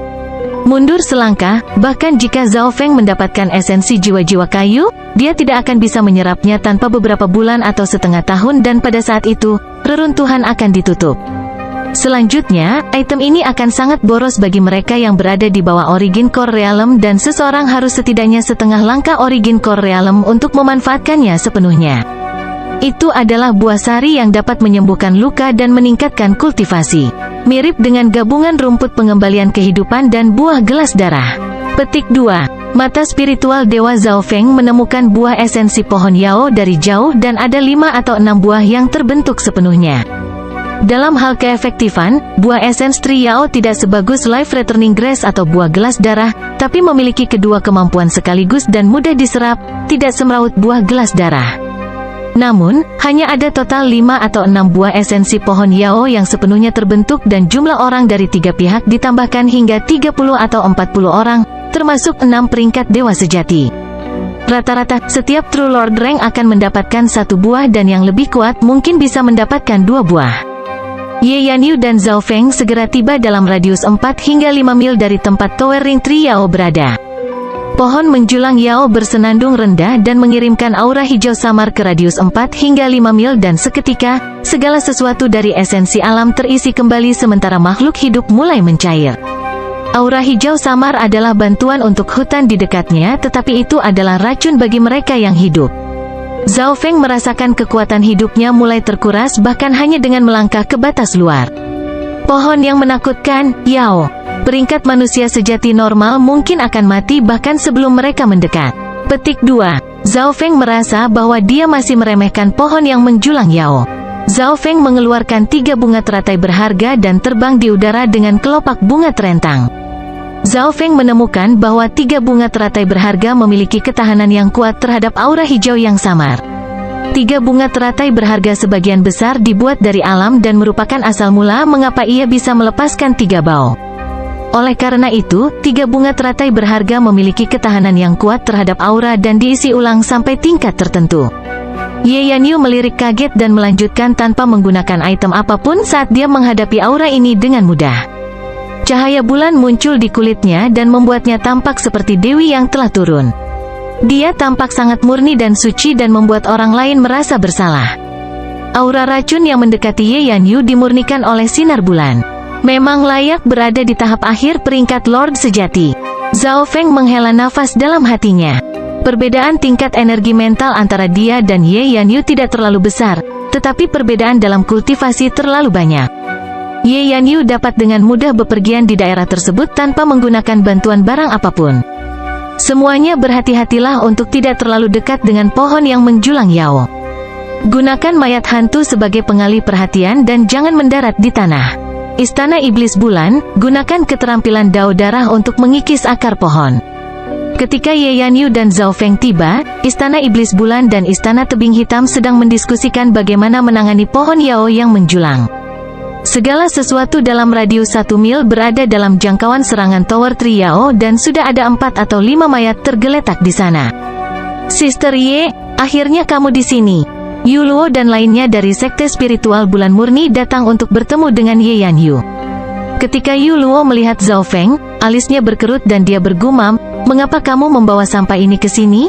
Mundur selangkah, bahkan jika Zhao Feng mendapatkan esensi jiwa-jiwa kayu, dia tidak akan bisa menyerapnya tanpa beberapa bulan atau setengah tahun dan pada saat itu, reruntuhan akan ditutup. Selanjutnya, item ini akan sangat boros bagi mereka yang berada di bawah Origin Core Realm dan seseorang harus setidaknya setengah langkah Origin Core Realm untuk memanfaatkannya sepenuhnya. Itu adalah buah sari yang dapat menyembuhkan luka dan meningkatkan kultivasi. Mirip dengan gabungan rumput pengembalian kehidupan dan buah gelas darah. Petik 2. Mata spiritual Dewa Zhao Feng menemukan buah esensi pohon Yao dari jauh dan ada 5 atau 6 buah yang terbentuk sepenuhnya. Dalam hal keefektifan, buah esens Tree Yao tidak sebagus Life Returning Grass atau buah gelas darah, tapi memiliki kedua kemampuan sekaligus dan mudah diserap, tidak semrawut buah gelas darah. Namun, hanya ada total 5 atau 6 buah esensi pohon Yao yang sepenuhnya terbentuk dan jumlah orang dari 3 pihak ditambahkan hingga 30 atau 40 orang, termasuk 6 peringkat dewa sejati. Rata-rata, setiap True Lord Rank akan mendapatkan 1 buah dan yang lebih kuat mungkin bisa mendapatkan 2 buah. Ye Yanyu dan Zhao Feng segera tiba dalam radius 4 hingga 5 mil dari tempat Tower Ring Tree Yao berada. Pohon menjulang Yao bersenandung rendah dan mengirimkan aura hijau samar ke radius 4 hingga 5 mil dan seketika, segala sesuatu dari esensi alam terisi kembali sementara makhluk hidup mulai mencair. Aura hijau samar adalah bantuan untuk hutan di dekatnya tetapi itu adalah racun bagi mereka yang hidup. Zhao Feng merasakan kekuatan hidupnya mulai terkuras bahkan hanya dengan melangkah ke batas luar. Pohon yang menakutkan, Yao. Peringkat manusia sejati normal mungkin akan mati bahkan sebelum mereka mendekat. Petik 2. Zhao Feng merasa bahwa dia masih meremehkan pohon yang menjulang Yao. Zhao Feng mengeluarkan 3 bunga teratai berharga dan terbang di udara dengan kelopak bunga terentang. Zhao Feng menemukan bahwa 3 bunga teratai berharga memiliki ketahanan yang kuat terhadap aura hijau yang samar. 3 bunga teratai berharga sebagian besar dibuat dari alam dan merupakan asal mula mengapa ia bisa melepaskan 3 bau. Oleh karena itu, 3 bunga teratai berharga memiliki ketahanan yang kuat terhadap aura dan diisi ulang sampai tingkat tertentu. Ye Yanyu melirik kaget dan melanjutkan tanpa menggunakan item apapun saat dia menghadapi aura ini dengan mudah. Cahaya bulan muncul di kulitnya dan membuatnya tampak seperti dewi yang telah turun. Dia tampak sangat murni dan suci dan membuat orang lain merasa bersalah. Aura racun yang mendekati Ye Yanyu dimurnikan oleh sinar bulan. Memang layak berada di tahap akhir peringkat Lord sejati. Zhao Feng menghela nafas dalam hatinya. Perbedaan tingkat energi mental antara dia dan Ye Yanyu tidak terlalu besar, tetapi perbedaan dalam kultivasi terlalu banyak. Ye Yanyu dapat dengan mudah bepergian di daerah tersebut tanpa menggunakan bantuan barang apapun. Semuanya berhati-hatilah untuk tidak terlalu dekat dengan pohon yang menjulang Yao. Gunakan mayat hantu sebagai pengalih perhatian dan jangan mendarat di tanah. Istana Iblis Bulan, gunakan keterampilan Dao Darah untuk mengikis akar pohon. Ketika Ye Yanyu dan Zhao Feng tiba, Istana Iblis Bulan dan Istana Tebing Hitam sedang mendiskusikan bagaimana menangani pohon Yao yang menjulang. Segala sesuatu dalam radius 1 mil berada dalam jangkauan serangan Tower Tree Yao dan sudah ada 4 atau 5 mayat tergeletak di sana. Sister Ye, akhirnya kamu di sini. Yu Luo dan lainnya dari Sekte Spiritual Bulan Murni datang untuk bertemu dengan Ye Yanyu. Ketika Yu Luo melihat Zhao Feng, alisnya berkerut dan dia bergumam, "Mengapa kamu membawa sampah ini ke sini?"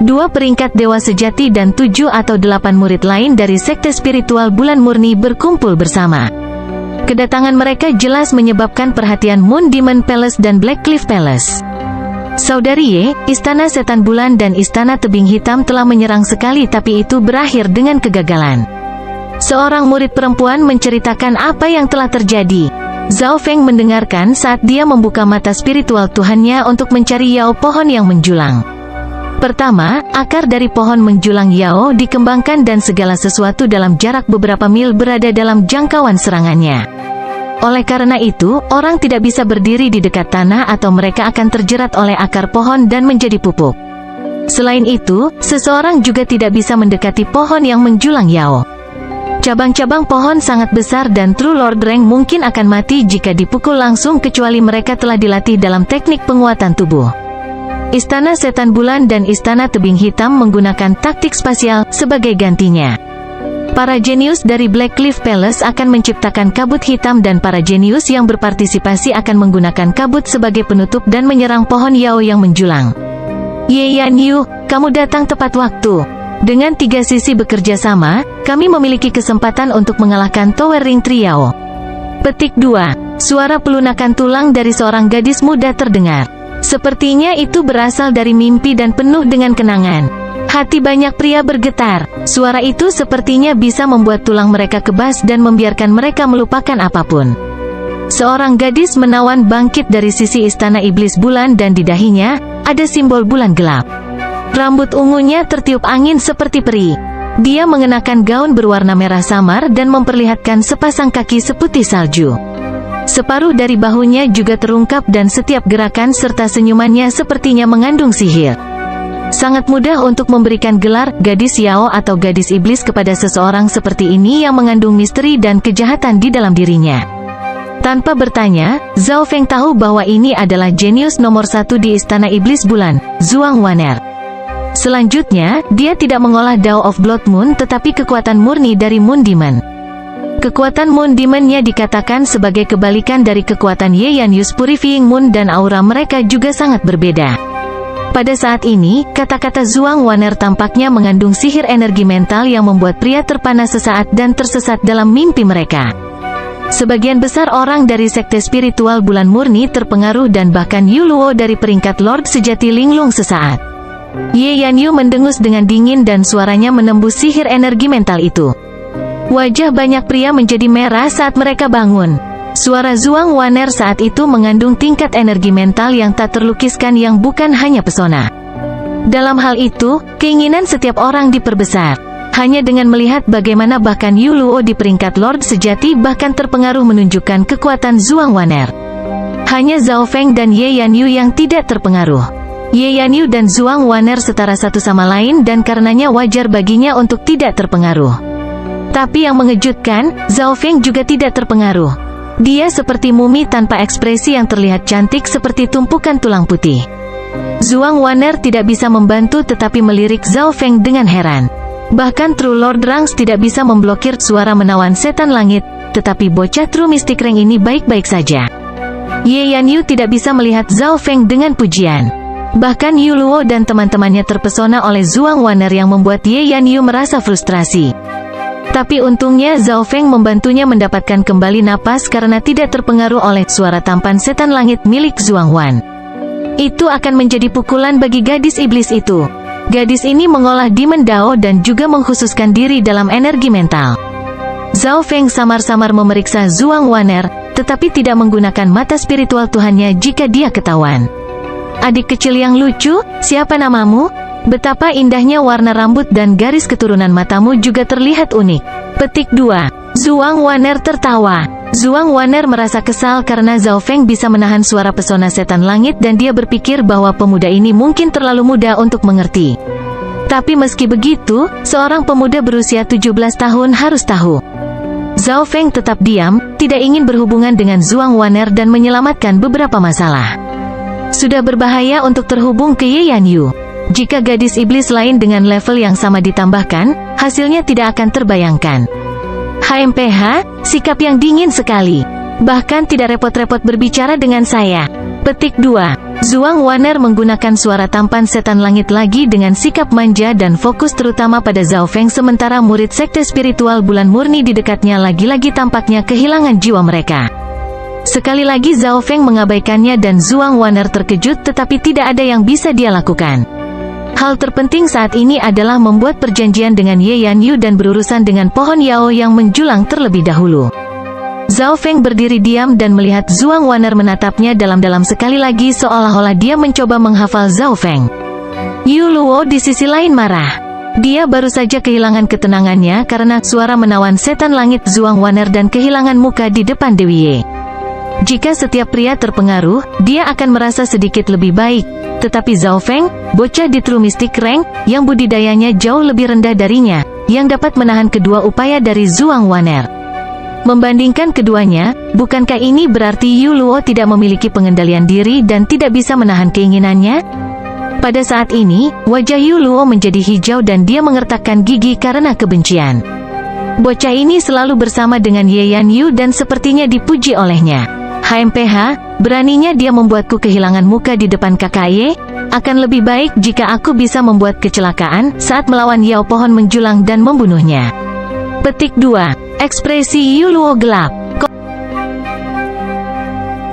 2 peringkat dewa sejati dan 7 atau 8 murid lain dari Sekte Spiritual Bulan Murni berkumpul bersama. Kedatangan mereka jelas menyebabkan perhatian Moon Demon Palace dan Black Cliff Palace. Saudari Ye, Istana Setan Bulan dan Istana Tebing Hitam telah menyerang sekali tapi itu berakhir dengan kegagalan. Seorang murid perempuan menceritakan apa yang telah terjadi. Zhao Feng mendengarkan saat dia membuka mata spiritual Tuhannya untuk mencari Yao pohon yang menjulang. Pertama, akar dari pohon menjulang Yao dikembangkan dan segala sesuatu dalam jarak beberapa mil berada dalam jangkauan serangannya. Oleh karena itu, orang tidak bisa berdiri di dekat tanah atau mereka akan terjerat oleh akar pohon dan menjadi pupuk. Selain itu, seseorang juga tidak bisa mendekati pohon yang menjulang Yao. Cabang-cabang pohon sangat besar dan True Lord Rank mungkin akan mati jika dipukul langsung kecuali mereka telah dilatih dalam teknik penguatan tubuh. Istana Setan Bulan dan Istana Tebing Hitam menggunakan taktik spasial sebagai gantinya. Para jenius dari Black Cliff Palace akan menciptakan kabut hitam dan para jenius yang berpartisipasi akan menggunakan kabut sebagai penutup dan menyerang pohon Yao yang menjulang. Ye Yanyu, kamu datang tepat waktu. Dengan 3 sisi bekerja sama, kami memiliki kesempatan untuk mengalahkan Tower Ring Trio. Petik 2. Suara pelunakan tulang dari seorang gadis muda terdengar. Sepertinya itu berasal dari mimpi dan penuh dengan kenangan. Hati banyak pria bergetar. Suara itu sepertinya bisa membuat tulang mereka kebas dan membiarkan mereka melupakan apapun. Seorang gadis menawan bangkit dari sisi istana iblis bulan dan di dahinya ada simbol bulan gelap. Rambut ungunya tertiup angin seperti peri. Dia mengenakan gaun berwarna merah samar dan memperlihatkan sepasang kaki seputih salju. Separuh dari bahunya juga terungkap dan setiap gerakan serta senyumannya sepertinya mengandung sihir. Sangat mudah untuk memberikan gelar gadis Yao atau gadis iblis kepada seseorang seperti ini yang mengandung misteri dan kejahatan di dalam dirinya. Tanpa bertanya, Zhao Feng tahu bahwa ini adalah jenius nomor 1 di istana iblis bulan, Zhuang Wan'er. Selanjutnya, dia tidak mengolah Dao of Blood Moon tetapi kekuatan murni dari Moon Demon. Kekuatan Moon Demon-nya dikatakan sebagai kebalikan dari kekuatan Ye Yanyu's Purifying Moon dan aura mereka juga sangat berbeda. Pada saat ini, kata-kata Zhuang Wan'er tampaknya mengandung sihir energi mental yang membuat pria terpana sesaat dan tersesat dalam mimpi mereka. Sebagian besar orang dari sekte spiritual bulan murni terpengaruh dan bahkan Yu Luo dari peringkat Lord sejati linglung sesaat. Ye Yanyu mendengus dengan dingin dan suaranya menembus sihir energi mental itu. Wajah banyak pria menjadi merah saat mereka bangun. Suara Zhuang Wan'er saat itu mengandung tingkat energi mental yang tak terlukiskan yang bukan hanya pesona. Dalam hal itu, keinginan setiap orang diperbesar. Hanya dengan melihat bagaimana bahkan Yu Luo di peringkat Lord sejati bahkan terpengaruh menunjukkan kekuatan Zhuang Wan'er. Hanya Zhao Feng dan Ye Yanyu yang tidak terpengaruh. Ye Yanyu dan Zhuang Wan'er setara satu sama lain dan karenanya wajar baginya untuk tidak terpengaruh. Tapi yang mengejutkan, Zhao Feng juga tidak terpengaruh. Dia seperti mumi tanpa ekspresi yang terlihat cantik seperti tumpukan tulang putih. Zhuang Wan'er tidak bisa membantu tetapi melirik Zhao Feng dengan heran. Bahkan True Lord Rangs tidak bisa memblokir suara menawan setan langit, tetapi bocah True Mystic Rank ini baik-baik saja. Ye Yanyu tidak bisa melihat Zhao Feng dengan pujian. Bahkan Yu Luo dan teman-temannya terpesona oleh Zhuang Wan'er yang membuat Ye Yanyu merasa frustrasi. Tapi untungnya Zhao Feng membantunya mendapatkan kembali napas karena tidak terpengaruh oleh suara tampan setan langit milik Zhuang Wan. Itu akan menjadi pukulan bagi gadis iblis itu. Gadis ini mengolah Demon Dao dan juga mengkhususkan diri dalam energi mental. Zhao Feng samar-samar memeriksa Zhuang Wan'er, tetapi tidak menggunakan mata spiritual Tuhannya jika dia ketahuan. Adik kecil yang lucu, siapa namamu? Betapa indahnya warna rambut dan garis keturunan matamu juga terlihat unik. Petik 2. Zhuang Wan'er tertawa. Zhuang Wan'er merasa kesal karena Zhao Feng bisa menahan suara pesona setan langit dan dia berpikir bahwa pemuda ini mungkin terlalu muda untuk mengerti. Tapi meski begitu, seorang pemuda berusia 17 tahun harus tahu. Zhao Feng tetap diam, tidak ingin berhubungan dengan Zhuang Wan'er dan menyelamatkan beberapa masalah. Sudah berbahaya untuk terhubung ke Ye Yanyu. Jika gadis iblis lain dengan level yang sama ditambahkan, hasilnya tidak akan terbayangkan. HMPH, sikap yang dingin sekali. Bahkan tidak repot-repot berbicara dengan saya. Petik 2. Zhuang Wan'er menggunakan suara tampan setan langit lagi dengan sikap manja dan fokus terutama pada Zhao Feng sementara murid sekte spiritual bulan murni di dekatnya lagi-lagi tampaknya kehilangan jiwa mereka. Sekali lagi Zhao Feng mengabaikannya dan Zhuang Wan'er terkejut tetapi tidak ada yang bisa dia lakukan. Hal terpenting saat ini adalah membuat perjanjian dengan Ye Yanyu dan berurusan dengan pohon Yao yang menjulang terlebih dahulu. Zhao Feng berdiri diam dan melihat Zhuang Wan'er menatapnya dalam-dalam sekali lagi seolah-olah dia mencoba menghafal Zhao Feng. Yu Luo di sisi lain marah. Dia baru saja kehilangan ketenangannya karena suara menawan setan langit Zhuang Wan'er dan kehilangan muka di depan Dewi Ye. Jika setiap pria terpengaruh, dia akan merasa sedikit lebih baik. Tetapi Zhao Feng, bocah di True Mystic Rank, yang budidayanya jauh lebih rendah darinya, yang dapat menahan kedua upaya dari Zhuang Wan'er. Membandingkan keduanya, bukankah ini berarti Yu Luo tidak memiliki pengendalian diri dan tidak bisa menahan keinginannya? Pada saat ini, wajah Yu Luo menjadi hijau dan dia mengertakkan gigi karena kebencian. Bocah ini selalu bersama dengan Ye Yanyu dan sepertinya dipuji olehnya. HMPH, beraninya dia membuatku kehilangan muka di depan KKY. Akan lebih baik jika aku bisa membuat kecelakaan saat melawan Yao pohon menjulang dan membunuhnya. Petik 2. Ekspresi Yuluo gelap.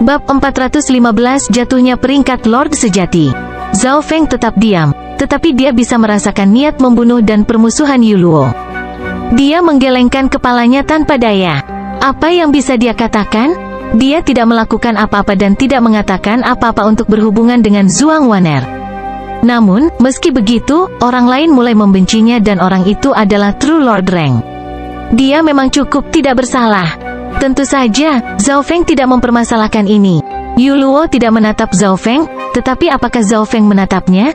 Bab 415 Jatuhnya peringkat Lord Sejati. Zhao Feng tetap diam, tetapi dia bisa merasakan niat membunuh dan permusuhan Yuluo. Dia menggelengkan kepalanya tanpa daya. Apa yang bisa dia katakan? Dia tidak melakukan apa-apa dan tidak mengatakan apa-apa untuk berhubungan dengan Zhuang Wan'er. Namun, meski begitu, orang lain mulai membencinya dan orang itu adalah True Lord Reng. Dia memang cukup tidak bersalah. Tentu saja, Zhao Feng tidak mempermasalahkan ini. Yuluo tidak menatap Zhao Feng, tetapi apakah Zhao Feng menatapnya?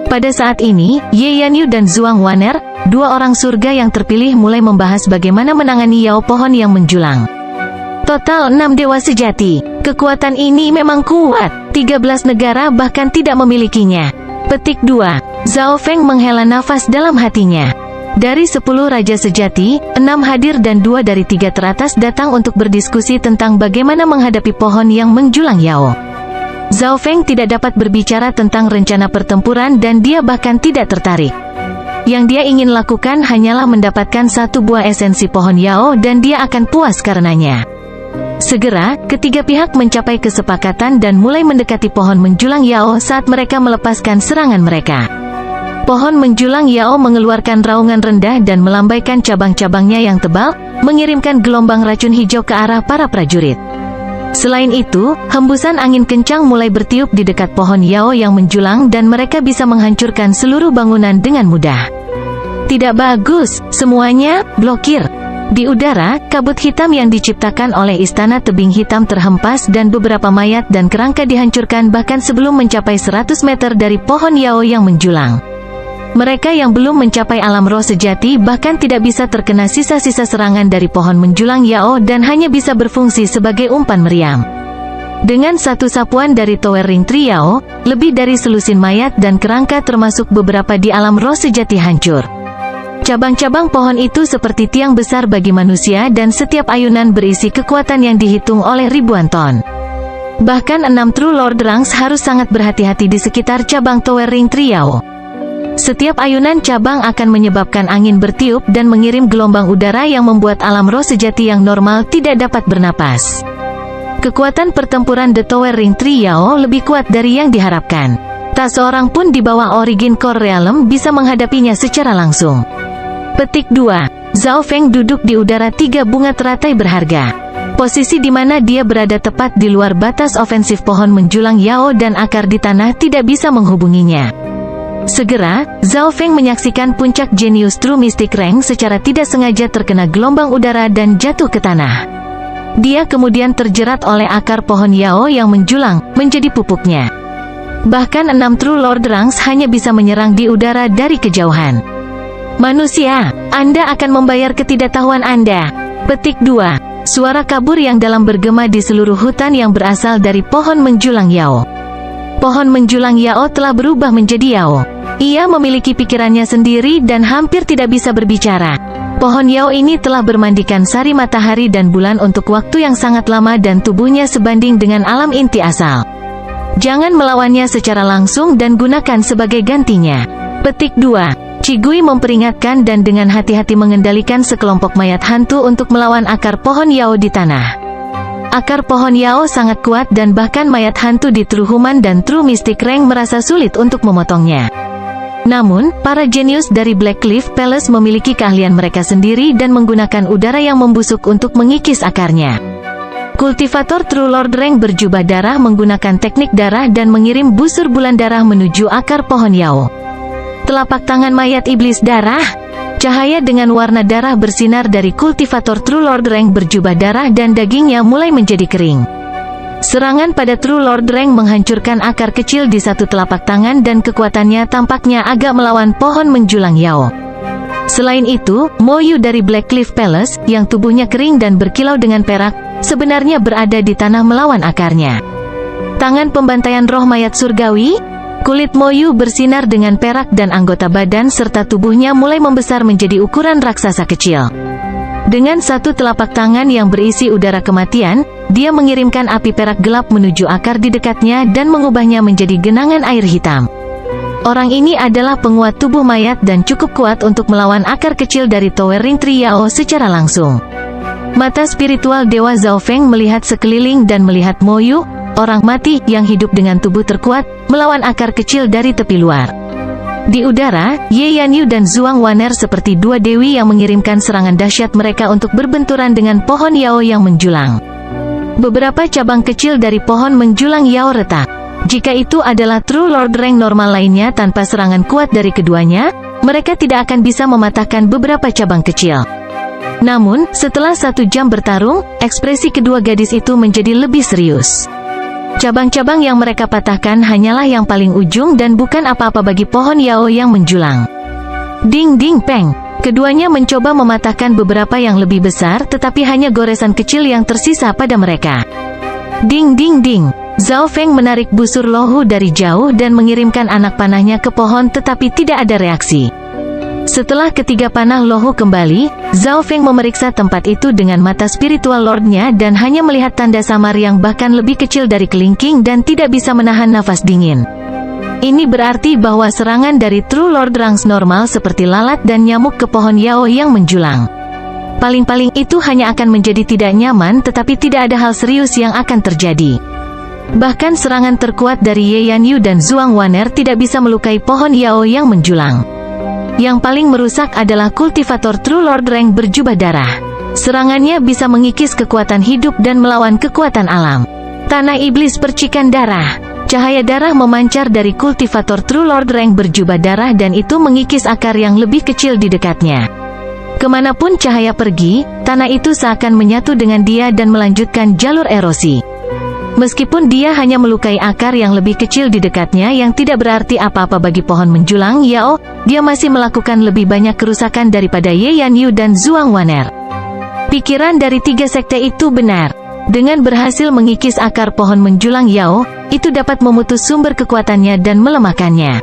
Pada saat ini, Ye Yanyu dan Zhuang Wan'er, dua orang surga yang terpilih mulai membahas bagaimana menangani Yao pohon yang menjulang. Total 6 dewa sejati. Kekuatan ini memang kuat. 13 negara bahkan tidak memilikinya. Petik 2. Zhao Feng menghela nafas dalam hatinya. Dari 10 raja sejati, 6 hadir dan 2 dari 3 teratas datang untuk berdiskusi tentang bagaimana menghadapi pohon yang menjulang Yao. Zhao Feng tidak dapat berbicara tentang rencana pertempuran dan dia bahkan tidak tertarik. Yang dia ingin lakukan hanyalah mendapatkan satu buah esensi pohon Yao dan dia akan puas karenanya. Segera, ketiga pihak mencapai kesepakatan dan mulai mendekati pohon menjulang Yao saat mereka melepaskan serangan mereka. Pohon menjulang Yao mengeluarkan raungan rendah dan melambaikan cabang-cabangnya yang tebal, mengirimkan gelombang racun hijau ke arah para prajurit. Selain itu, hembusan angin kencang mulai bertiup di dekat pohon Yao yang menjulang dan mereka bisa menghancurkan seluruh bangunan dengan mudah. Tidak bagus, semuanya blokir. Di udara, kabut hitam yang diciptakan oleh istana tebing hitam terhempas dan beberapa mayat dan kerangka dihancurkan bahkan sebelum mencapai 100 meter dari pohon Yao yang menjulang. Mereka yang belum mencapai alam roh sejati bahkan tidak bisa terkena sisa-sisa serangan dari pohon menjulang Yao dan hanya bisa berfungsi sebagai umpan meriam. Dengan satu sapuan dari Tower Ring Tree Yao, lebih dari selusin mayat dan kerangka termasuk beberapa di alam roh sejati hancur. Cabang-cabang pohon itu seperti tiang besar bagi manusia dan setiap ayunan berisi kekuatan yang dihitung oleh ribuan ton. Bahkan 6 True Lord Rangs harus sangat berhati-hati di sekitar cabang Tower Ring Tree Yao. Setiap ayunan cabang akan menyebabkan angin bertiup dan mengirim gelombang udara yang membuat alam roh sejati yang normal tidak dapat bernapas. Kekuatan pertempuran The Tower Ring Tree Yao lebih kuat dari yang diharapkan. Tak seorang pun di bawah Origin Core Realm bisa menghadapinya secara langsung. Petik 2. Zhao Feng duduk di udara 3 bunga teratai berharga. Posisi di mana dia berada tepat di luar batas ofensif pohon menjulang Yao dan akar di tanah tidak bisa menghubunginya. Segera, Zhao Feng menyaksikan puncak jenius True Mystic Rank secara tidak sengaja terkena gelombang udara dan jatuh ke tanah. Dia kemudian terjerat oleh akar pohon Yao yang menjulang, menjadi pupuknya. Bahkan 6 True Lord Ranks hanya bisa menyerang di udara dari kejauhan. Manusia, Anda akan membayar ketidaktahuan Anda. Petik 2. Suara kabur yang dalam bergema di seluruh hutan yang berasal dari pohon menjulang Yao. Pohon menjulang Yao telah berubah menjadi Yao. Ia memiliki pikirannya sendiri dan hampir tidak bisa berbicara. Pohon Yao ini telah bermandikan sari matahari dan bulan untuk waktu yang sangat lama dan tubuhnya sebanding dengan alam inti asal. Jangan melawannya secara langsung dan gunakan sebagai gantinya. Petik 2. Qigui memperingatkan dan dengan hati-hati mengendalikan sekelompok mayat hantu untuk melawan akar pohon Yao di tanah. Akar pohon Yao sangat kuat dan bahkan mayat hantu di True Human dan True Mystic Rank merasa sulit untuk memotongnya. Namun, para jenius dari Black Cliff Palace memiliki keahlian mereka sendiri dan menggunakan udara yang membusuk untuk mengikis akarnya. Kultivator True Lord Rank berjubah darah menggunakan teknik darah dan mengirim busur bulan darah menuju akar pohon Yao. Telapak tangan mayat iblis darah. Cahaya dengan warna darah bersinar dari kultivator True Lord Rank berjubah darah dan dagingnya mulai menjadi kering. Serangan pada True Lord Rank menghancurkan akar kecil di satu telapak tangan dan kekuatannya tampaknya agak melawan pohon menjulang Yao. Selain itu, Mo Yu dari Black Cliff Palace, yang tubuhnya kering dan berkilau dengan perak, sebenarnya berada di tanah melawan akarnya. Tangan pembantaian roh mayat surgawi? Kulit Moyu bersinar dengan perak dan anggota badan serta tubuhnya mulai membesar menjadi ukuran raksasa kecil. Dengan satu telapak tangan yang berisi udara kematian, dia mengirimkan api perak gelap menuju akar di dekatnya dan mengubahnya menjadi genangan air hitam. Orang ini adalah penguat tubuh mayat dan cukup kuat untuk melawan akar kecil dari Towering Tree Yao secara langsung. Mata spiritual Dewa Zhao Feng melihat sekeliling dan melihat Moyu, orang mati yang hidup dengan tubuh terkuat, melawan akar kecil dari tepi luar. Di udara, Ye Yanyu dan Zhuang Waner seperti dua dewi yang mengirimkan serangan dahsyat mereka untuk berbenturan dengan pohon Yao yang menjulang. Beberapa cabang kecil dari pohon menjulang Yao retak. Jika itu adalah True Lord rank normal lainnya tanpa serangan kuat dari keduanya, mereka tidak akan bisa mematahkan beberapa cabang kecil. Namun, setelah 1 jam bertarung, ekspresi kedua gadis itu menjadi lebih serius. Cabang-cabang yang mereka patahkan hanyalah yang paling ujung dan bukan apa-apa bagi pohon Yao yang menjulang. Ding ding peng. Keduanya mencoba mematahkan beberapa yang lebih besar tetapi hanya goresan kecil yang tersisa pada mereka. Ding ding ding. Zhao Feng menarik busur lohu dari jauh dan mengirimkan anak panahnya ke pohon tetapi tidak ada reaksi. Setelah ketiga panah lohu kembali, Zhao Feng memeriksa tempat itu dengan mata spiritual lordnya dan hanya melihat tanda samar yang bahkan lebih kecil dari kelingking dan tidak bisa menahan nafas dingin. Ini berarti bahwa serangan dari True Lord ranks normal seperti lalat dan nyamuk ke pohon Yao yang menjulang. Paling-paling itu hanya akan menjadi tidak nyaman tetapi tidak ada hal serius yang akan terjadi. Bahkan serangan terkuat dari Ye Yanyu dan Zhuang Waner tidak bisa melukai pohon Yao yang menjulang. Yang paling merusak adalah kultivator True Lord rank berjubah darah. Serangannya bisa mengikis kekuatan hidup dan melawan kekuatan alam. Tanah iblis percikan darah. Cahaya darah memancar dari kultivator True Lord rank berjubah darah dan itu mengikis akar yang lebih kecil di dekatnya. Kemanapun cahaya pergi, tanah itu seakan menyatu dengan dia dan melanjutkan jalur erosi. Meskipun dia hanya melukai akar yang lebih kecil di dekatnya yang tidak berarti apa-apa bagi pohon menjulang Yao, dia masih melakukan lebih banyak kerusakan daripada Ye Yanyu dan Zhuang Waner. Pikiran dari 3 sekte itu benar. Dengan berhasil mengikis akar pohon menjulang Yao, itu dapat memutus sumber kekuatannya dan melemahkannya.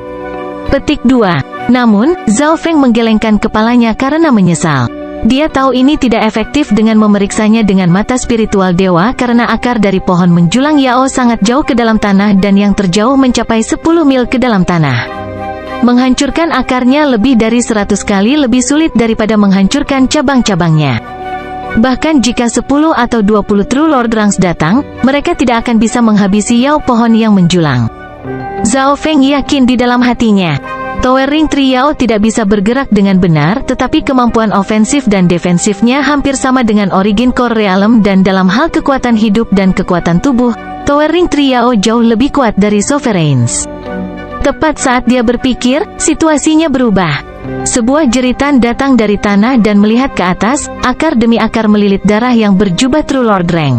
Petik 2. Namun, Zhao Feng menggelengkan kepalanya karena menyesal. Dia tahu ini tidak efektif dengan memeriksanya dengan mata spiritual dewa karena akar dari pohon menjulang Yao sangat jauh ke dalam tanah dan yang terjauh mencapai 10 mil ke dalam tanah. Menghancurkan akarnya lebih dari 100 kali lebih sulit daripada menghancurkan cabang-cabangnya. Bahkan jika 10 atau 20 True Lord ranks datang, mereka tidak akan bisa menghabisi Yao pohon yang menjulang. Zhao Feng yakin di dalam hatinya. Towering Tree Yao tidak bisa bergerak dengan benar tetapi kemampuan ofensif dan defensifnya hampir sama dengan Origin Core Realm dan dalam hal kekuatan hidup dan kekuatan tubuh, Towering Tree Yao jauh lebih kuat dari Sovereigns. Tepat saat dia berpikir, situasinya berubah. Sebuah jeritan datang dari tanah dan melihat ke atas, akar demi akar melilit darah yang berjubah True Lord rank.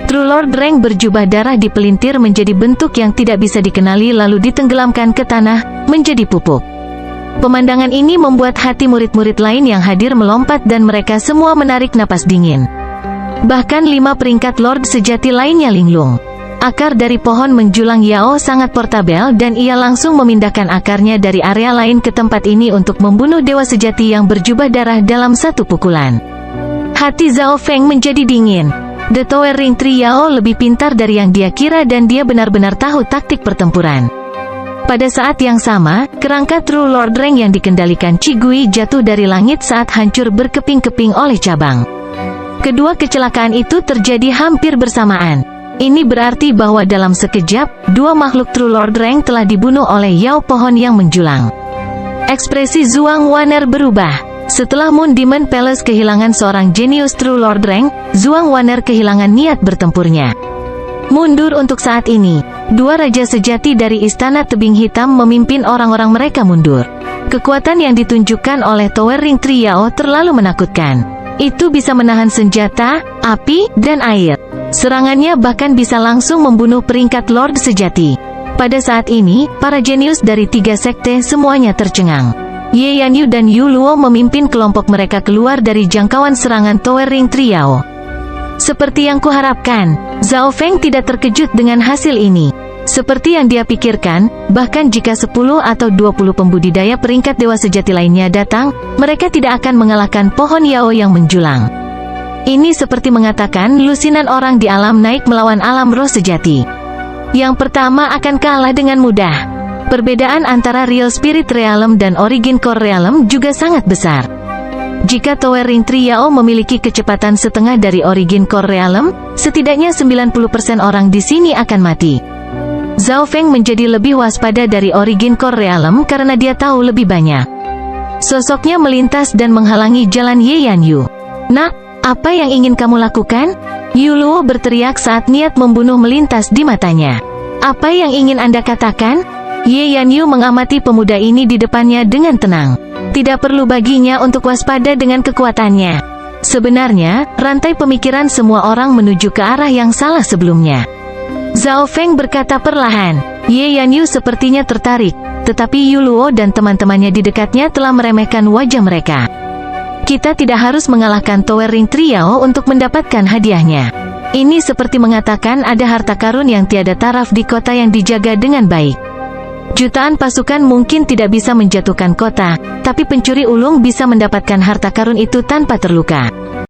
True Lord rank berjubah darah dipelintir menjadi bentuk yang tidak bisa dikenali lalu ditenggelamkan ke tanah, menjadi pupuk. Pemandangan ini membuat hati murid-murid lain yang hadir melompat dan mereka semua menarik napas dingin. Bahkan 5 peringkat Lord sejati lainnya linglung. Akar dari pohon menjulang Yao sangat portabel dan ia langsung memindahkan akarnya dari area lain ke tempat ini untuk membunuh dewa sejati yang berjubah darah dalam satu pukulan. Hati Zhao Feng menjadi dingin. The Towering Tree Yao lebih pintar dari yang dia kira dan dia benar-benar tahu taktik pertempuran. Pada saat yang sama, kerangka True Lord rank yang dikendalikan Qi Gui jatuh dari langit saat hancur berkeping-keping oleh cabang. Kedua kecelakaan itu terjadi hampir bersamaan. Ini berarti bahwa dalam sekejap, 2 makhluk True Lord rank telah dibunuh oleh Yao pohon yang menjulang. Ekspresi Zhuang Waner berubah. Setelah Moon Demon Palace kehilangan seorang jenius True Lord rank, Zhuang Waner kehilangan niat bertempurnya. Mundur untuk saat ini. 2 raja sejati dari Istana Tebing Hitam memimpin orang-orang mereka mundur. Kekuatan yang ditunjukkan oleh Towering Tree Yao terlalu menakutkan. Itu bisa menahan senjata, api, dan air. Serangannya bahkan bisa langsung membunuh peringkat Lord sejati. Pada saat ini, para jenius dari 3 sekte semuanya tercengang. Ye Yanyu dan Yu Luo memimpin kelompok mereka keluar dari jangkauan serangan Towering Tree Yao. Seperti yang kuharapkan, Zhao Feng tidak terkejut dengan hasil ini. Seperti yang dia pikirkan, bahkan jika 10 atau 20 pembudidaya peringkat dewa sejati lainnya datang, mereka tidak akan mengalahkan pohon Yao yang menjulang. Ini seperti mengatakan lusinan orang di alam naik melawan alam roh sejati. Yang pertama akan kalah dengan mudah. Perbedaan antara Real Spirit Realm dan Origin Core Realm juga sangat besar. Jika Tower Ring Triao memiliki kecepatan setengah dari Origin Core Realm, setidaknya 90% orang di sini akan mati. Zhao Feng menjadi lebih waspada dari Origin Core Realm karena dia tahu lebih banyak. Sosoknya melintas dan menghalangi jalan Ye Yanyu. "Nak, apa yang ingin kamu lakukan?" Yu Luo berteriak saat niat membunuh melintas di matanya. "Apa yang ingin Anda katakan?" Ye Yanyu mengamati pemuda ini di depannya dengan tenang. Tidak perlu baginya untuk waspada dengan kekuatannya. Sebenarnya, rantai pemikiran semua orang menuju ke arah yang salah sebelumnya. Zhao Feng berkata perlahan. Ye Yanyu sepertinya tertarik, tetapi Yu Luo dan teman-temannya di dekatnya telah meremehkan wajah mereka. Kita tidak harus mengalahkan Tower Ring Triao untuk mendapatkan hadiahnya. Ini seperti mengatakan ada harta karun yang tiada taraf di kota yang dijaga dengan baik. Jutaan pasukan mungkin tidak bisa menjatuhkan kota, tapi pencuri ulung bisa mendapatkan harta karun itu tanpa terluka.